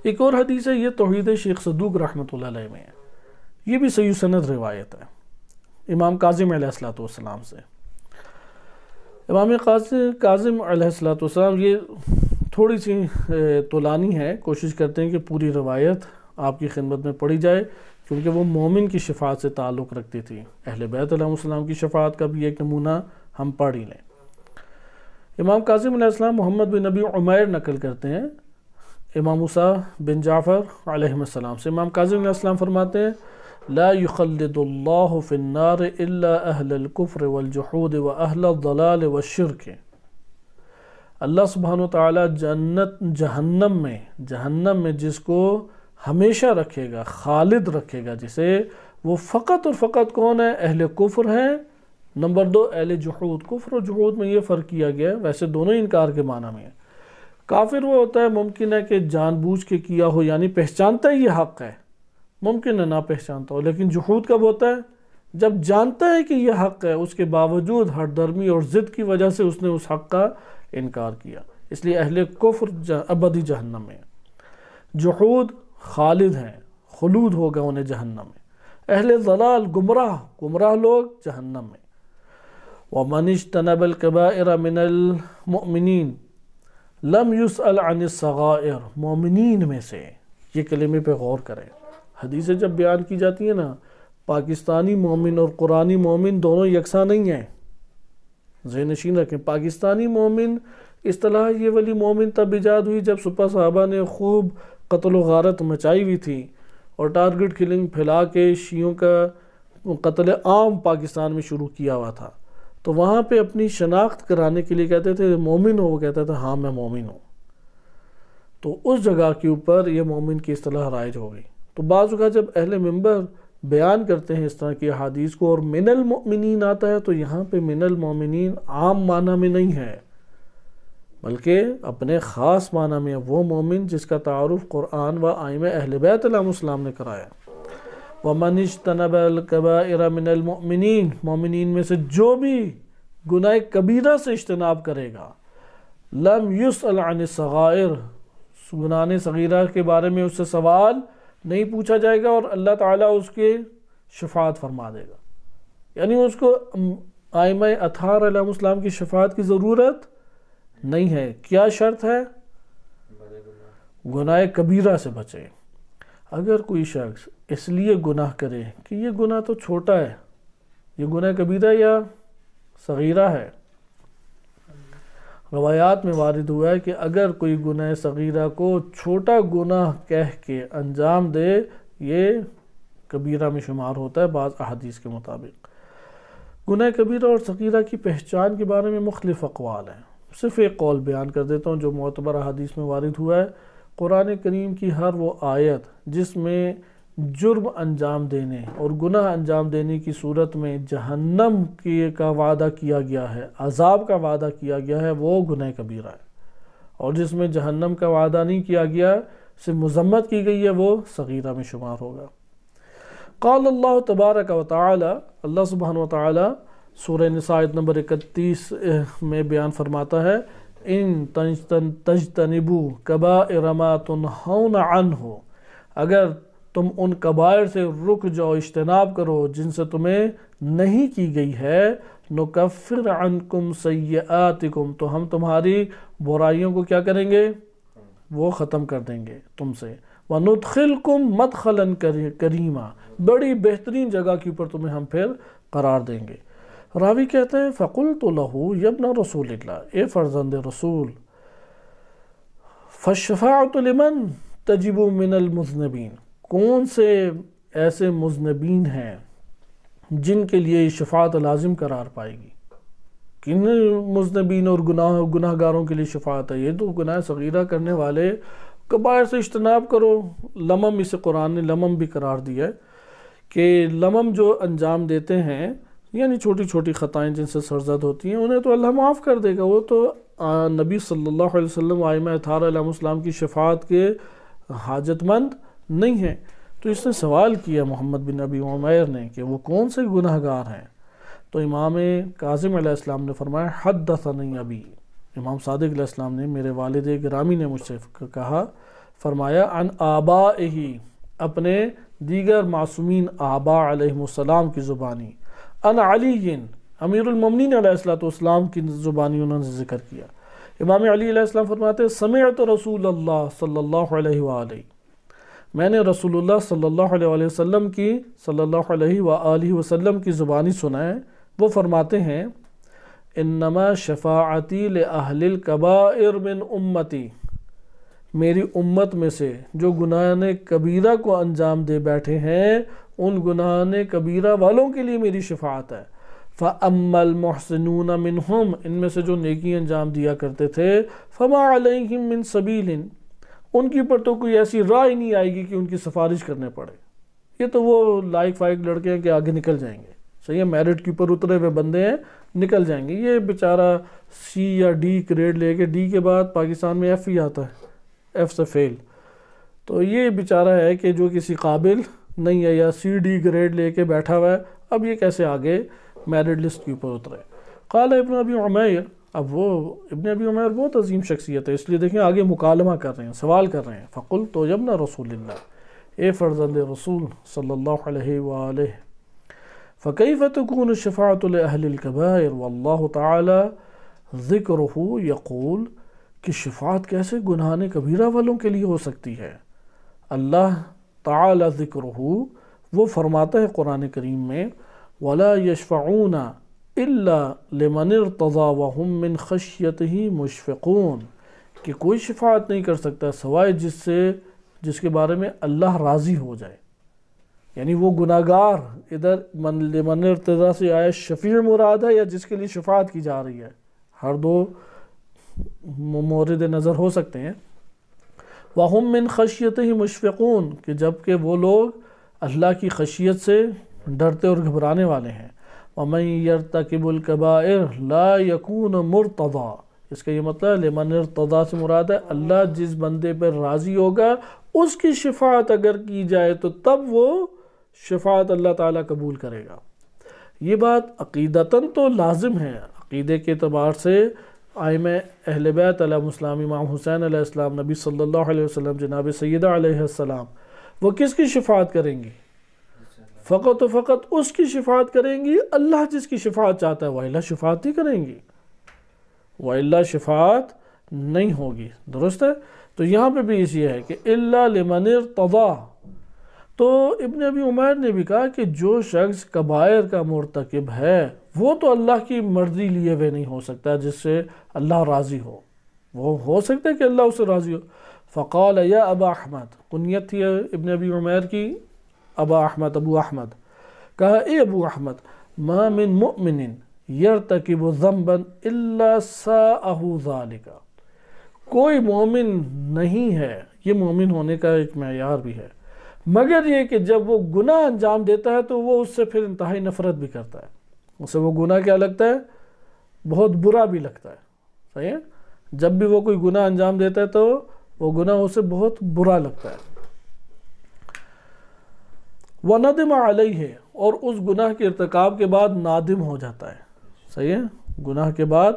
ایک اور حدیث ہے، یہ توحید شیخ صدوق رحمۃ اللہ علیہ میں ہے، یہ بھی صحیح سند روایت ہے امام کاظم علیہ السلام سے۔ امام کاظم علیہ السلام، یہ تھوڑی سی طولانی ہے، کوشش کرتے ہیں کہ پوری روایت آپ کی خدمت میں پڑھی جائے، کیونکہ وہ مومن کی شفاعت سے تعلق رکھتی تھی۔ اہل بیت علیہ السلام کی شفاعت کا بھی ایک نمونہ ہم پڑھ ہی لیں۔ امام کاظم علیہ السلام محمد بن نبی عمیر نقل کرتے ہیں امام موسیٰ بن جعفر علیہ السلام سے۔ امام کاظم علیہ السلام فرماتے ہیں، لا يخلد اللہ فی النار الا اہل الکفر والجحود واہل الضلال والشرک۔ اللہ سبحانہ وتعالیٰ جہنم میں جس کو ہمیشہ رکھے گا، خالد رکھے گا جسے، وہ فقط اور فقط کون ہے؟ اہل کفر ہیں، نمبر 2 اہل جحود۔ کفر اور جحود میں یہ فرق کیا گیا ہے، ویسے دونوں انکار کے معنی میں ہے۔ کافر وہ ہوتا ہے ممکن ہے کہ جان بوجھ کے کیا ہو، یعنی پہچانتا ہے یہ حق ہے، ممکن ہے نہ پہچانتا ہو، لیکن جحود کب ہوتا ہے؟ جب جانتا ہے کہ یہ حق ہے، اس کے باوجود ہٹ درمی اور ضد کی وجہ سے اس نے اس حق کا انکار کیا، اس لیے اہل کفر ابدی جہنم میں، جحود خالد ہیں، خلود ہوگا انہیں جہنم میں، اہل ضلال گمراہ لوگ جہنم میں۔ وَمَنِ اجْتَنَبَ الْكَبَائِرَ مِنَ الْمُؤْمِنِينَ لَمْ يُسْأَلْ عَنِ الصَّغَائِرِ، مومنین میں سے، یہ کلمے پہ غور کریں، حدیثیں جب بیان کی جاتی ہیں نا، پاکستانی مومن اور قرآنی مومن دونوں یکساں نہیں ہیں، ذہن نشین رکھیں۔ پاکستانی مومن اصطلاح یہ والی مومن تب ایجاد ہوئی جب سپہ صحابہ نے خوب قتل و غارت مچائی ہوئی تھی اور ٹارگٹ کلنگ پھیلا کے شیعوں کا قتل عام پاکستان میں شروع کیا ہوا تھا، تو وہاں پہ اپنی شناخت کرانے کے لیے کہتے تھے مومن ہو، وہ کہتا تھا ہاں میں مومن ہوں، تو اس جگہ کے اوپر یہ مومن کی اصطلاح رائج ہو گئی۔ تو بعض اوقات جب اہل منبر بیان کرتے ہیں اس طرح کی احادیث کو اور من المؤمنین آتا ہے، تو یہاں پہ من المؤمنین عام معنی میں نہیں ہے، بلکہ اپنے خاص معنی میں وہ مومن جس کا تعارف قرآن و ائمہ اہل بیت علیہ السلام نے کرایا۔ وَمَنِ اجْتَنَبَ الْكَبَائِرَ مِنَ الْمُؤْمِنِينَ، مومنین میں سے جو بھی گناہ کبیرہ سے اجتناب کرے گا، لَمْ يُسْأَلْ عَنِ الصَّغَائِرِ، گناہ صغیرہ کے بارے میں اس سے سوال نہیں پوچھا جائے گا اور اللہ تعالیٰ اس کے شفاعت فرما دے گا، یعنی اس کو ائمہ اطہار علیہ السلام کی شفاعت کی ضرورت نہیں ہے۔ کیا شرط ہے؟ گناہ کبیرہ سے بچے۔ اگر کوئی شخص اس لیے گناہ کرے کہ یہ گناہ تو چھوٹا ہے، یہ گناہ کبیرہ یا صغیرہ ہے، روایات میں وارد ہوا ہے کہ اگر کوئی گناہ صغیرہ کو چھوٹا گناہ کہہ کے انجام دے، یہ کبیرہ میں شمار ہوتا ہے بعض احادیث کے مطابق۔ گناہ کبیرہ اور صغیرہ کی پہچان کے بارے میں مختلف اقوال ہیں، صرف ایک قول بیان کر دیتا ہوں جو معتبر احادیث میں وارد ہوا ہے۔ قرآن کریم کی ہر وہ آیت جس میں جرم انجام دینے اور گناہ انجام دینے کی صورت میں جہنم کا وعدہ کیا گیا ہے، عذاب کا وعدہ کیا گیا ہے، وہ گناہ کبیرہ ہے، اور جس میں جہنم کا وعدہ نہیں کیا گیا، سے مذمت کی گئی ہے، وہ صغیرہ میں شمار ہوگا۔ قال اللہ تبارک و تعالی، اللہ سبحانہ و تعالی سورہ نساء آیت نمبر 31 میں بیان فرماتا ہے، ان تجتنبوا کبائر ما تنہون عنہ، اگر تم ان کبائر سے رک جاؤ، اجتناب کرو جن سے تمہیں نہیں کی گئی ہے، نکفر عنکم سیئاتکم، تو ہم تمہاری برائیوں کو کیا کریں گے؟ وہ ختم کر دیں گے تم سے، وندخلکم مدخلا کریما، بڑی بہترین جگہ کے اوپر تمہیں ہم پھر قرار دیں گے۔ راوی کہتے ہیں فقلت لہ یا ابن رسول اللہ، اے فرزند رسول، فالشفاعۃ لمن تجب من المذنبین، کون سے ایسے مذنبین ہیں جن کے لیے شفاعت لازم قرار پائے گی؟ کن مذنبین اور گناہ گاروں کے لیے شفاعت ہے؟ یہ تو گناہ صغیرہ کرنے والے، کبائر سے اجتناب کرو، لمم، اسے قرآن نے لمم بھی قرار دیا ہے کہ لمم جو انجام دیتے ہیں، یعنی چھوٹی چھوٹی خطائیں جن سے سرزد ہوتی ہیں، انہیں تو اللہ معاف کر دے گا، وہ تو نبی صلی اللہ علیہ وسلم ائمہ اطہار علیہ السلام کی شفاعت کے حاجت مند نہیں ہیں۔ تو اس نے سوال کیا محمد بن ابی عمیر نے کہ وہ کون سے گناہ گار ہیں؟ تو امام کاظم علیہ السلام نے فرمایا حدثنی ابی، امام صادق علیہ السلام نے، میرے والد گرامی نے مجھ سے کہا، فرمایا عن آبائہ، اپنے دیگر معصومین آباء علیہ السلام کی زبانی، عن علی، امیر المومنین علیہ السلام کی زبانی انہوں نے ذکر کیا۔ امام علی علیہ السلام فرماتے ہیں سمعت رسول اللہ صلی اللہ علیہ وآلہ، میں نے رسول اللہ صلی اللہ علیہ وسلم کی وآلہ وسلم کی زبانی سنا ہے، وہ فرماتے ہیں انما شفاعتی لأہل الکبائر من امتی، میری امت میں سے جو گناہ کبیرہ کو انجام دے بیٹھے ہیں، ان گناہ کبیرہ والوں کے لیے میری شفاعت ہے۔ فَأَمَّا الْمُحْسِنُونَ مِنْهُمْ، ان میں سے جو نیکی انجام دیا کرتے تھے، فَمَا عَلَيْهِمْ مِنْ سَبِيلٍ، ان کی پر تو کوئی ایسی راہ نہیں آئے گی کہ ان کی سفارش کرنے پڑے، یہ تو وہ لائق فائق لڑکے ہیں کہ آگے نکل جائیں گے، صحیح ہے، میرٹ کے اوپر اترے ہوئے بندے ہیں، نکل جائیں گے۔ یہ بیچارہ سی یا ڈی گریڈ لے کے، ڈی کے بعد پاکستان میں ایف ہی آتا ہے، ایف سے فیل، تو یہ بیچارہ ہے کہ جو کسی قابل نہیں ہے، یا سی ڈی گریڈ لے کے بیٹھا ہوا ہے، اب یہ کیسے آگے میرٹ لسٹ کے اوپر اترے؟ قال ابن ابی عمیر، اب وہ ابن ابی عمیر بہت عظیم شخصیت ہے، اس لیے دیکھیں آگے مکالمہ کر رہے ہیں، سوال کر رہے ہیں، فقلت یا ابن رسول اللہ، اے فرزند رسول صلی اللہ علیہ وآلہ، فکیف تکون الشفاعۃ لأہل الکبائر واللہ تعالی ذکرہ یقول، کہ شفاعت کیسے گناہ کبیرہ والوں کے لیے ہو سکتی ہے؟ اللہ تعالی ذکرہ، وہ فرماتا ہے قرآن کریم میں وَلَا يَشْفَعُونَ إِلَّا لِمَنِ ارْتَضَىٰ وَهُمْ مِنْ خَشْيَتِهِ مُشْفِقُونَ، کہ کوئی شفاعت نہیں کر سکتا سوائے جس کے بارے میں اللہ راضی ہو جائے، یعنی وہ گناہگار، ادھر لمن ارتضیٰ سے آیا شفیع مراد ہے یا جس کے لیے شفاعت کی جا رہی ہے، ہر دو مورد نظر ہو سکتے ہیں۔ وَهُمْ مِنْ خَشْيَتِهِ مُشْفِقُونَ، کہ جبکہ وہ لوگ اللہ کی خشیت سے ڈرتے اور گھبرانے والے ہیں۔ وَمَنْ يَرْتَكِبُ الْكَبَائِرَ لَا يَكُونُ مُرْتَضَىٰ، اس کا یہ مطلب لمن ارتضیٰ سے مراد ہے اللہ جس بندے پر راضی ہوگا اس کی شفاعت اگر کی جائے تو تب وہ شفاعت اللہ تعالیٰ قبول کرے گا۔ یہ بات عقیدتاً تو لازم ہے، عقیدے کے اعتبار سے ائمہ اہل بیت علیہ السلام، امام حسین علیہ السلام، نبی صلی اللہ علیہ وسلم، جناب سیدہ علیہ السلام، وہ کس کی شفاعت کریں گی؟ فقط و فقط اس کی شفاعت کریں گی اللہ جس کی شفاعت چاہتا ہے، وَإِلَّا شفاعت نہیں کریں گی، وَإِلَّا شفاعت نہیں ہوگی، درست ہے؟ تو یہاں پہ بھی اس یہ ہے کہ إِلَّا لِمَنِ ارْتَضَىٰ، تو ابن ابی عمیر نے بھی کہا کہ جو شخص کبائر کا مرتکب ہے وہ تو اللہ کی مرضی لیے ہوئے نہیں ہو سکتا جس سے اللہ راضی ہو، وہ ہو سکتا ہے کہ اللہ اسے راضی ہو۔ فقال یا ابا احمد، کنیت تھی ابن ابی عمیر کی ابا احمد، ابو احمد کہا اے ابو احمد ما من مؤمن یرتکب ذنبا الا ساءہ ذالک، کوئی مومن نہیں ہے، یہ مومن ہونے کا ایک معیار بھی ہے، مگر یہ کہ جب وہ گناہ انجام دیتا ہے تو وہ اس سے پھر انتہائی نفرت بھی کرتا ہے، اسے وہ گناہ کیا لگتا ہے؟ بہت برا بھی لگتا ہے، صحیح ہے؟ جب بھی وہ کوئی گناہ انجام دیتا ہے تو وہ گناہ اسے بہت برا لگتا ہے۔ وَنَدِمَ عَلَيْهِ، اور اس گناہ کے ارتکاب کے بعد نادم ہو جاتا ہے، صحیح ہے؟ گناہ کے بعد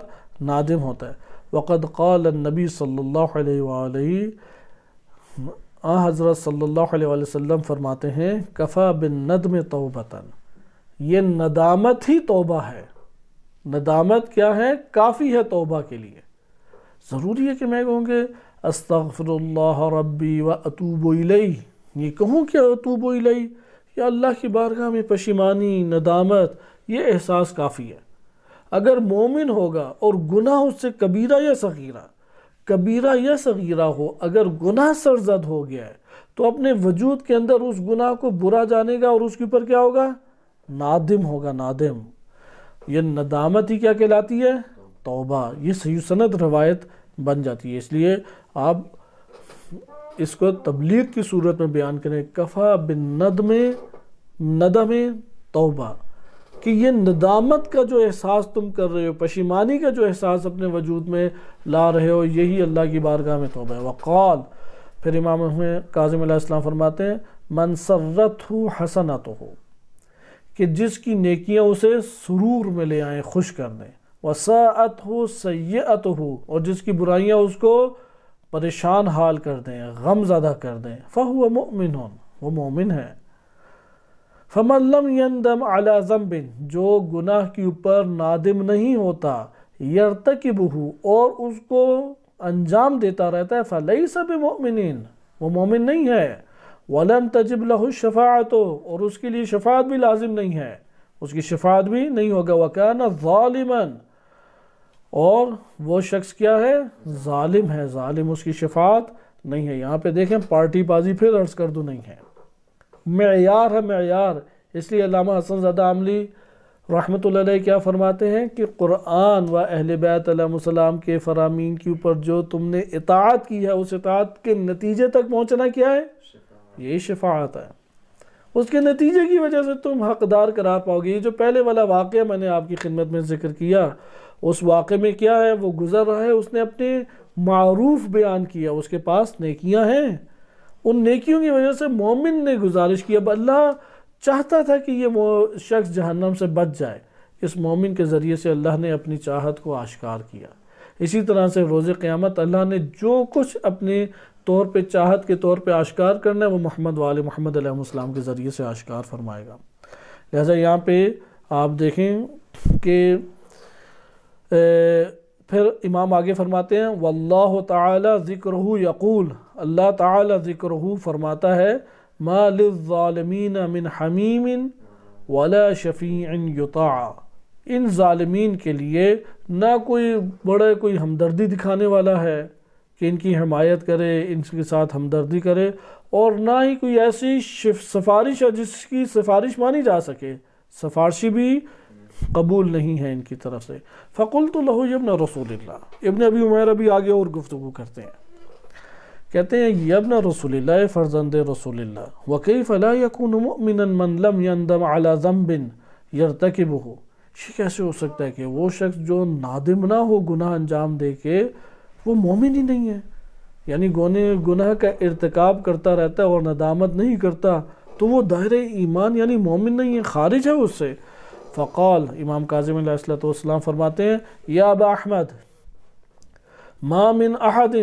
نادم ہوتا ہے۔ وَقَدْ قَالَ النبی صلی اللہ علیہ وآلہ، حضرت صلی اللہ علیہ وسلم فرماتے ہیں کفا بالندم توبتاً، یہ ندامت ہی توبہ ہے۔ ندامت کیا ہے؟ کافی ہے توبہ کے لیے۔ ضروری ہے کہ میں کہوں کہ استغفر اللہ ربی واتوب الیہ، یہ کہوں کہ اتوب الیہ، یا اللہ کی بارگاہ میں پشیمانی، ندامت، یہ احساس کافی ہے۔ اگر مومن ہوگا اور گناہ اس سے کبیرہ یا صغیرہ ہو، اگر گناہ سرزد ہو گیا ہے تو اپنے وجود کے اندر اس گناہ کو برا جانے گا اور اس کے اوپر کیا ہوگا؟ نادم ہوگا، نادم۔ یہ ندامت ہی کیا کہلاتی ہے؟ توبہ۔ یہ صحیح سند روایت بن جاتی ہے، اس لیے آپ اس کو تبلیغ کی صورت میں بیان کریں، کفا بالندم، ندم توبہ، کہ یہ ندامت کا جو احساس تم کر رہے ہو، پشیمانی کا جو احساس اپنے وجود میں لا رہے ہو، یہی اللہ کی بارگاہ میں توبہ ہے۔ وقال، پھر امام کاظم علیہ السلام فرماتے ہیں من سرتہ حسنتہ، کہ جس کی نیکیاں اسے سرور میں لے آئیں، خوش کر دیں، وساءتہ سیئتہ، اور جس کی برائیاں اس کو پریشان حال کر دیں، غم زدہ کر دیں، فہو مؤمن، وہ مومن ہے۔ فمن لم یندم علی ذنب، جو گناہ کے اوپر نادم نہیں ہوتا، یرتکبہ، اور اس کو انجام دیتا رہتا ہے، فلیس بمؤمن، وہ مومن نہیں ہے۔ ولم تجب لہ الشفاعۃ، اور اس کے لیے شفاعت بھی لازم نہیں ہے، اس کی شفاعت بھی نہیں ہوگا۔ وکان ظالما، اور وہ شخص کیا ہے؟ ظالم ہے، ظالم، اس کی شفاعت نہیں ہے۔ یہاں پہ دیکھیں پارٹی بازی پھر عرض کر دوں نہیں ہے، معیار ہے، معیار۔ اس لیے علامہ حسن زادہ عاملی رحمۃ اللہ علیہ کیا فرماتے ہیں کہ قرآن و اہل بیت علیہ السلام کے فرامین کے اوپر جو تم نے اطاعت کی ہے، اس اطاعت کے نتیجے تک پہنچنا کیا ہے؟ یہی شفاعت ہے۔ اس کے نتیجے کی وجہ سے تم حقدار قرار پاؤ گے۔ یہ جو پہلے والا واقعہ میں نے آپ کی خدمت میں ذکر کیا، اس واقعے میں کیا ہے؟ وہ گزر رہا ہے، اس نے اپنے معروف بیان کیا، اس کے پاس نیکیاں ہیں، ان نیکیوں کی وجہ سے مومن نے گزارش کی، اب اللہ چاہتا تھا کہ یہ شخص جہنم سے بچ جائے، اس مومن کے ذریعے سے اللہ نے اپنی چاہت کو آشکار کیا۔ اسی طرح سے روز قیامت اللہ نے جو کچھ اپنے طور پہ چاہت کے طور پہ آشکار کرنا ہے، وہ محمد و آل محمد علیہ السلام کے ذریعے سے آشکار فرمائے گا۔ لہذا یہاں پہ آپ دیکھیں کہ پھر امام آگے فرماتے ہیں واللہ تعالی ذکرہ یقول، اللہ تعالی ذکرہ فرماتا ہے ما للظالمین من حمیم ولا شفیع یطاع، ان ظالمین کے لیے نہ کوئی بڑا کوئی ہمدردی دکھانے والا ہے کہ ان کی حمایت کرے، ان کے ساتھ ہمدردی کرے، اور نہ ہی کوئی ایسی سفارش ہے جس کی سفارش مانی جا سکے، سفارشی بھی قبول نہیں ہے ان کی طرف سے۔ فقلت لہ یا ابن رسول اللہ، ابن ابی عمیرہ بھی آگے اور گفتگو کرتے ہیں، کہتے ہیں یا ابن رسول اللہ، فرزند رسول اللہ، وکیف لا یکون مؤمنا من لم یندم علی ذنب یرتکبہ، یہ کیسے ہو سکتا ہے کہ وہ شخص جو نادم نہ ہو گناہ انجام دے کے، وہ مومن ہی نہیں ہے، یعنی گناہ کا ارتکاب کرتا رہتا ہے اور ندامت نہیں کرتا، تو وہ دائرہ ایمان یعنی مومن نہیں ہے، خارج ہے اس سے۔ فقال، امام کاظم علیہ السلام فرماتے ہیں یا ابا احمد ما من احد،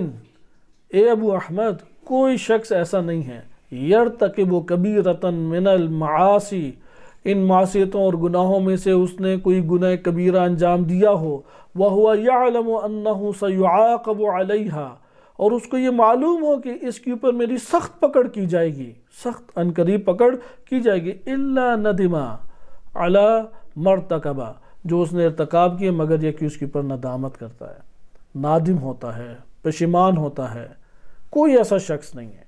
اے ابو احمد کوئی شخص ایسا نہیں ہے، یرتکب کبیرۃ من المعاصی، ان معصیتوں اور گناہوں میں سے اس نے کوئی گناہ کبیرہ انجام دیا ہو، وَهُوَ يَعْلَمُ أَنَّهُ سَيُعَاقَبُ عَلَيْهَا، اور اس کو یہ معلوم ہو کہ اس کے اوپر میری سخت پکڑ کی جائے گی، سخت عنقریب پکڑ کی جائے گی، إِلَّا نَدِمَ عَلَى مَرْتَكَبَ، جو اس نے ارتکاب کیا مگر یہ کہ اس کے اوپر ندامت کرتا ہے، نادم ہوتا ہے، پشیمان ہوتا ہے، کوئی ایسا شخص نہیں ہے۔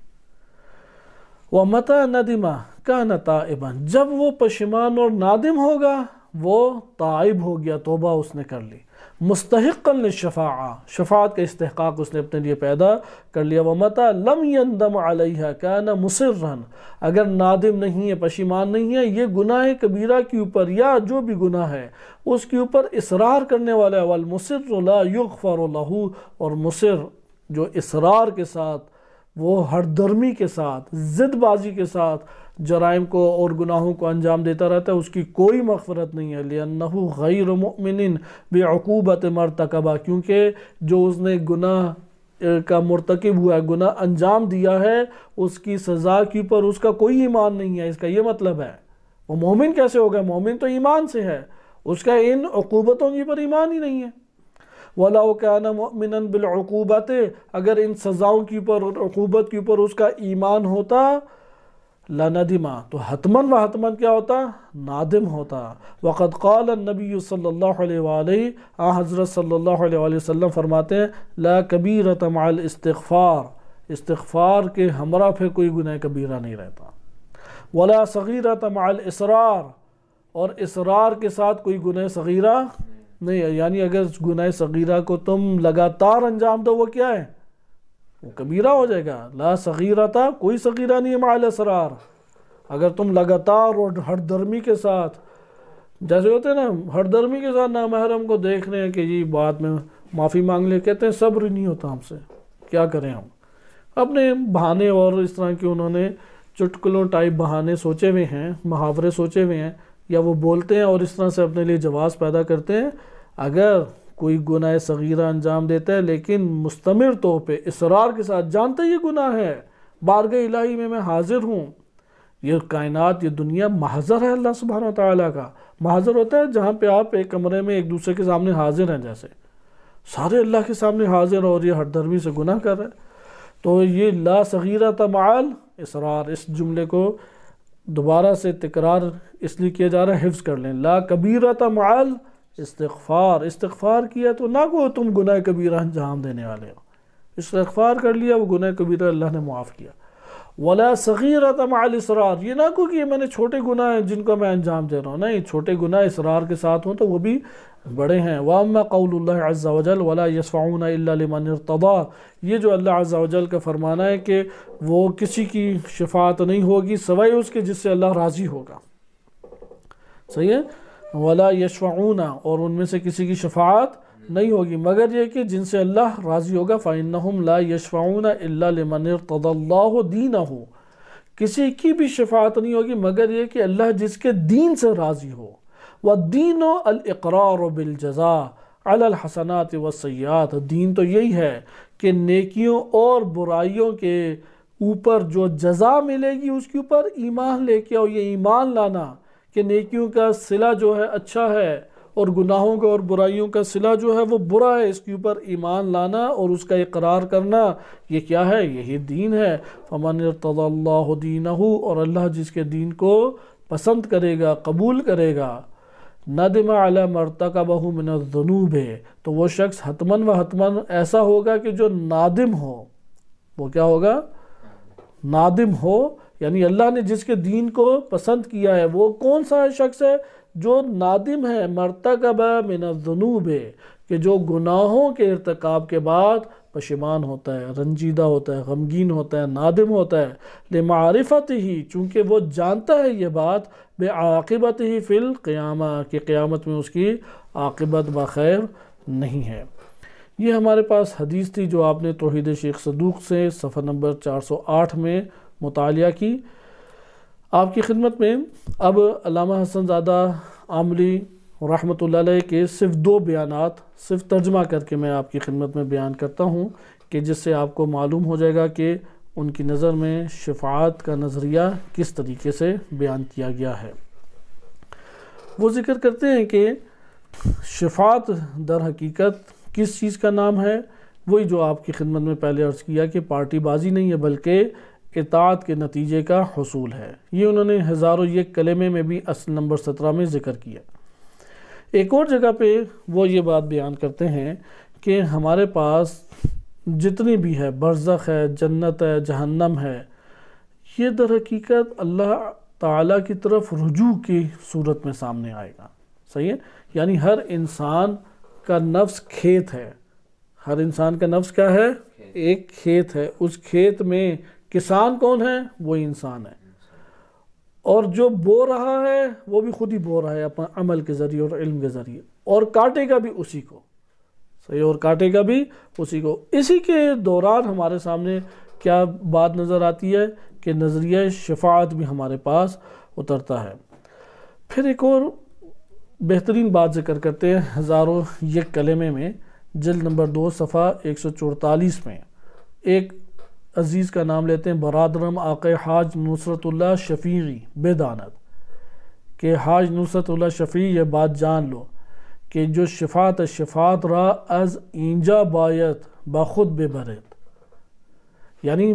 وَمَتَى نَدِمَ كَانَ تَائِبًا، جب وہ پشیمان اور نادم ہوگا وہ تائب ہو گیا، توبہ اس نے کر لی، مستحقا للشفاعہ، شفاعت کا استحقاق اس نے اپنے لیے پیدا کر لیا۔ وَمَتَى لَمْ يَنْدَمْ عَلَيْهَا كَانَ مُصِرًّا، اگر نادم نہیں ہے، پشیمان نہیں ہے یہ گناہ کبیرہ کے اوپر یا جو بھی گناہ ہے اس کے اوپر اصرار کرنے والا ہے، وَالْمُصِرُّ لَا يُغْفَرُ لَهُ، اور مصر جو اصرار کے ساتھ، وہ ہر درمی کے ساتھ، ضد بازی کے ساتھ جرائم کو اور گناہوں کو انجام دیتا رہتا ہے، اس کی کوئی مغفرت نہیں ہے۔ لِأَنَّهُ غَيْرُ مُؤْمِنٍ بِعُقُوبَةِ مَرْتَكَبَ، کیونکہ جو اس نے گناہ کا مرتکب ہوا ہے، گناہ انجام دیا ہے، اس کی سزا کے اوپر اس کا کوئی ایمان نہیں ہے۔ اس کا یہ مطلب ہے وہ مومن کیسے ہوگا؟ مومن تو ایمان سے ہے، اس کا ان عقوبتوں کے اوپر ایمان ہی نہیں ہے۔ وَلَوْ كَانَ مُؤْمِنًا بِالْعُقُوبَةِ، اگر ان سزاؤں کے اوپر اور عقوبت کے اوپر اس کا ایمان ہوتا، لَنَدِمَ، تو حتماً و حتماً کیا ہوتا؟ نادم ہوتا۔ وَقَدْ قَالَ النَّبِيُّ صلی اللہ علیہ وآلہ، حضرت صلی اللہ علیہ وآلہ وسلم فرماتے ہیں لا کبیرۃ مع الاستغفار، استغفار کے ہمراہ پہ کوئی گناہ کبیرہ نہیں رہتا، ولا صغیرۃ مع الاصرار، اور اصرار کے ساتھ کوئی گناہ صغیرہ نہیں ہے، یعنی اگر گناہ صغیرہ کو تم لگاتار انجام دو وہ کیا ہے؟ وہ کبیرہ ہو جائے گا۔ لا صغیرۃ، کوئی صغیرہ نہیں ہے مع الاسرار، اگر تم لگاتار اور ہر درمی کے ساتھ، جیسے ہوتے ہیں نا ہر درمی کے ساتھ نامحرم کو دیکھ رہے ہیں کہ جی بعد میں معافی مانگ لے، کہتے ہیں صبر ہی نہیں ہوتا ہم سے، کیا کریں ہم، اپنے بہانے اور اس طرح کے انہوں نے چٹکلوں ٹائپ بہانے سوچے ہوئے ہیں، محاورے سوچے ہوئے ہیں، یا وہ بولتے ہیں اور اس طرح سے اپنے لیے جواز پیدا کرتے ہیں۔ اگر کوئی گناہ صغیرہ انجام دیتا ہے لیکن مستمر طور پہ اصرار کے ساتھ، جانتا ہے یہ گناہ ہے، بارگاہ الہی میں حاضر ہوں، یہ کائنات، یہ دنیا محضر ہے اللہ سبحانہ وتعالیٰ کا۔ محضر ہوتا ہے جہاں پہ آپ ایک کمرے میں ایک دوسرے کے سامنے حاضر ہیں، جیسے سارے اللہ کے سامنے حاضر اور یہ ہر درمی سے گناہ کر رہے ہیں۔ تو یہ لا صغیرۃ مع الاصرار، اس جملے کو دوبارہ سے تکرار اس لیے کیا جا رہا ہے، حفظ کر لیں۔ لا کبیرۃ مع استغفار، استغفار کیا تو نہ کو تم گناہ کبیرہ انجام دینے والے ہو، استغفار کر لیا وہ گناہ کبیرہ اللہ نے معاف کیا۔ ولا صغیرۃ مع الاصرار، یہ نہ کو کہ یہ میں نے چھوٹے گناہ ہیں جن کو میں انجام دے رہا ہوں، نہیں، چھوٹے گناہ اصرار کے ساتھ ہوں تو وہ بھی بڑے ہیں۔ وَأَمَّا قَوْلُ اللَّهِ عَزَّ وَجَلَّ وَلَا يَشْفَعُونَ إِلَّا لِمَنِ ارْتَضَىٰ، یہ جو اللہ عز و جل کا فرمانا ہے کہ وہ کسی کی شفاعت نہیں ہوگی سوائے اس کے جس سے اللہ راضی ہوگا، صحیح ہے؟ وَلَا يَشْفَعُونَ، اور ان میں سے کسی کی شفاعت نہیں ہوگی مگر یہ کہ جن سے اللہ راضی ہوگا۔ فَإِنَّهُمْ لَا يَشْفَعُونَ إِلَّا لِمَنِ ارْتَضَىٰ اللَّهُ دِينَهُ، کسی کی بھی شفاعت نہیں ہوگی مگر یہ کہ اللہ جس کے دین سے راضی ہو۔ وَالدِّينُ الْإِقْرَارُ بِالْجَزَاءِ عَلَى الْحَسَنَاتِ وَالسَّيِّئَاتِ، دین تو یہی ہے کہ نیکیوں اور برائیوں کے اوپر جو جزا ملے گی اس کے اوپر ایمان لے کے، اور یہ ایمان لانا کہ نیکیوں کا صلہ جو ہے اچھا ہے اور گناہوں کا اور برائیوں کا صلہ جو ہے وہ برا ہے، اس کے اوپر ایمان لانا اور اس کا اقرار کرنا، یہ کیا ہے؟ یہی دین ہے۔ فَمَنِ ارْتَضَىٰ اللَّهُ دِينَهُ، اور اللہ جس کے دین کو پسند کرے گا، قبول کرے گا، نَدِمَ عَلَىٰ مَا ارْتَكَبَهُ مِنَ الذُّنُوبِ، تو وہ شخص حتماً و حتماً ایسا ہوگا کہ جو نادم ہو، وہ کیا ہوگا؟ نادم ہو، یعنی اللہ نے جس کے دین کو پسند کیا ہے وہ کون سا شخص ہے؟ جو نادم ہے، مرتکب من الذنوب، کہ جو گناہوں کے ارتکاب کے بعد پشیمان ہوتا ہے، رنجیدہ ہوتا ہے، غمگین ہوتا ہے، نادم ہوتا ہے، لمعرفتہ، چونکہ وہ جانتا ہے یہ بات، بعاقبتہ فی القیامہ، کہ قیامت میں اس کی عاقبت بخیر نہیں ہے۔ یہ ہمارے پاس حدیث تھی جو آپ نے توحید شیخ صدوق سے صفحہ نمبر 408 میں مطالعہ کی۔ آپ کی خدمت میں اب علامہ حسن زادہ عاملی رحمۃ اللہ علیہ کے صرف 2 بیانات صرف ترجمہ کر کے میں آپ کی خدمت میں بیان کرتا ہوں، کہ جس سے آپ کو معلوم ہو جائے گا کہ ان کی نظر میں شفاعت کا نظریہ کس طریقے سے بیان کیا گیا ہے۔ وہ ذکر کرتے ہیں کہ شفاعت در حقیقت کس چیز کا نام ہے؟ وہی جو آپ کی خدمت میں پہلے عرض کیا کہ پارٹی بازی نہیں ہے بلکہ اطاعت کے نتیجے کا حصول ہے۔ یہ انہوں نے 1001 کلمے میں بھی اصل نمبر 17 میں ذکر کیا۔ ایک اور جگہ پہ وہ یہ بات بیان کرتے ہیں کہ ہمارے پاس جتنی بھی ہے، برزخ ہے، جنت ہے، جہنم ہے، یہ در حقیقت اللہ تعالیٰ کی طرف رجوع کی صورت میں سامنے آئے گا. صحیح ہے؟ یعنی ہر انسان کا نفس کھیت ہے. ہر انسان کا نفس کیا ہے؟ ایک کھیت ہے. اس کھیت میں کسان کون ہے؟ وہ انسان ہے. اور جو بو رہا ہے وہ بھی خود ہی بو رہا ہے اپنا عمل کے ذریعے اور علم کے ذریعے، اور کاٹے گا بھی اسی کو. صحیح، اور کاٹے گا بھی اسی کو. اسی کے دوران ہمارے سامنے کیا بات نظر آتی ہے کہ نظریہ شفاعت بھی ہمارے پاس اترتا ہے. پھر ایک اور بہترین بات ذکر کرتے ہیں ہزاروں یک کلمے میں، جلد نمبر 2 صفحہ 144 میں. ایک عزیز کا نام لیتے ہیں، برادرم آقا حاج نصرت اللہ شفیعی بدانت، کہ حاج نصرت اللہ شفیعی یہ بات جان لو کہ جو شفاعت را از اینجا باید بخود ببرد. یعنی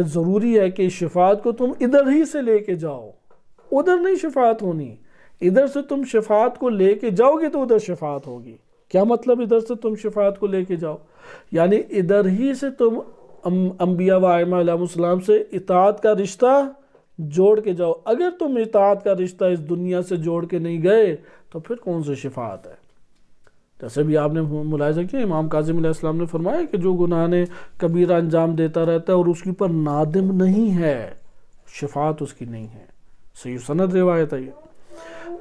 ضروری ہے کہ شفاعت کو تم ادھر ہی سے لے کے جاؤ، ادھر نہیں شفاعت ہونی. ادھر سے تم شفاعت کو لے کے جاؤ گے تو ادھر شفاعت ہوگی. کیا مطلب ادھر سے تم شفاعت کو لے کے جاؤ؟ یعنی ادھر ہی سے تم انبیاء و ائمہ علیہ السلام سے اطاعت کا رشتہ جوڑ کے جاؤ. اگر تم اطاعت کا رشتہ اس دنیا سے جوڑ کے نہیں گئے تو پھر کون سی شفاعت ہے؟ جیسے بھی آپ نے ملاحظہ کیا، امام کاظم علیہ السلام نے فرمایا کہ جو گناہ نے کبیرہ انجام دیتا رہتا ہے اور اس کے اوپر نادم نہیں ہے، شفاعت اس کی نہیں ہے. صحیح سند روایت ہے یہ.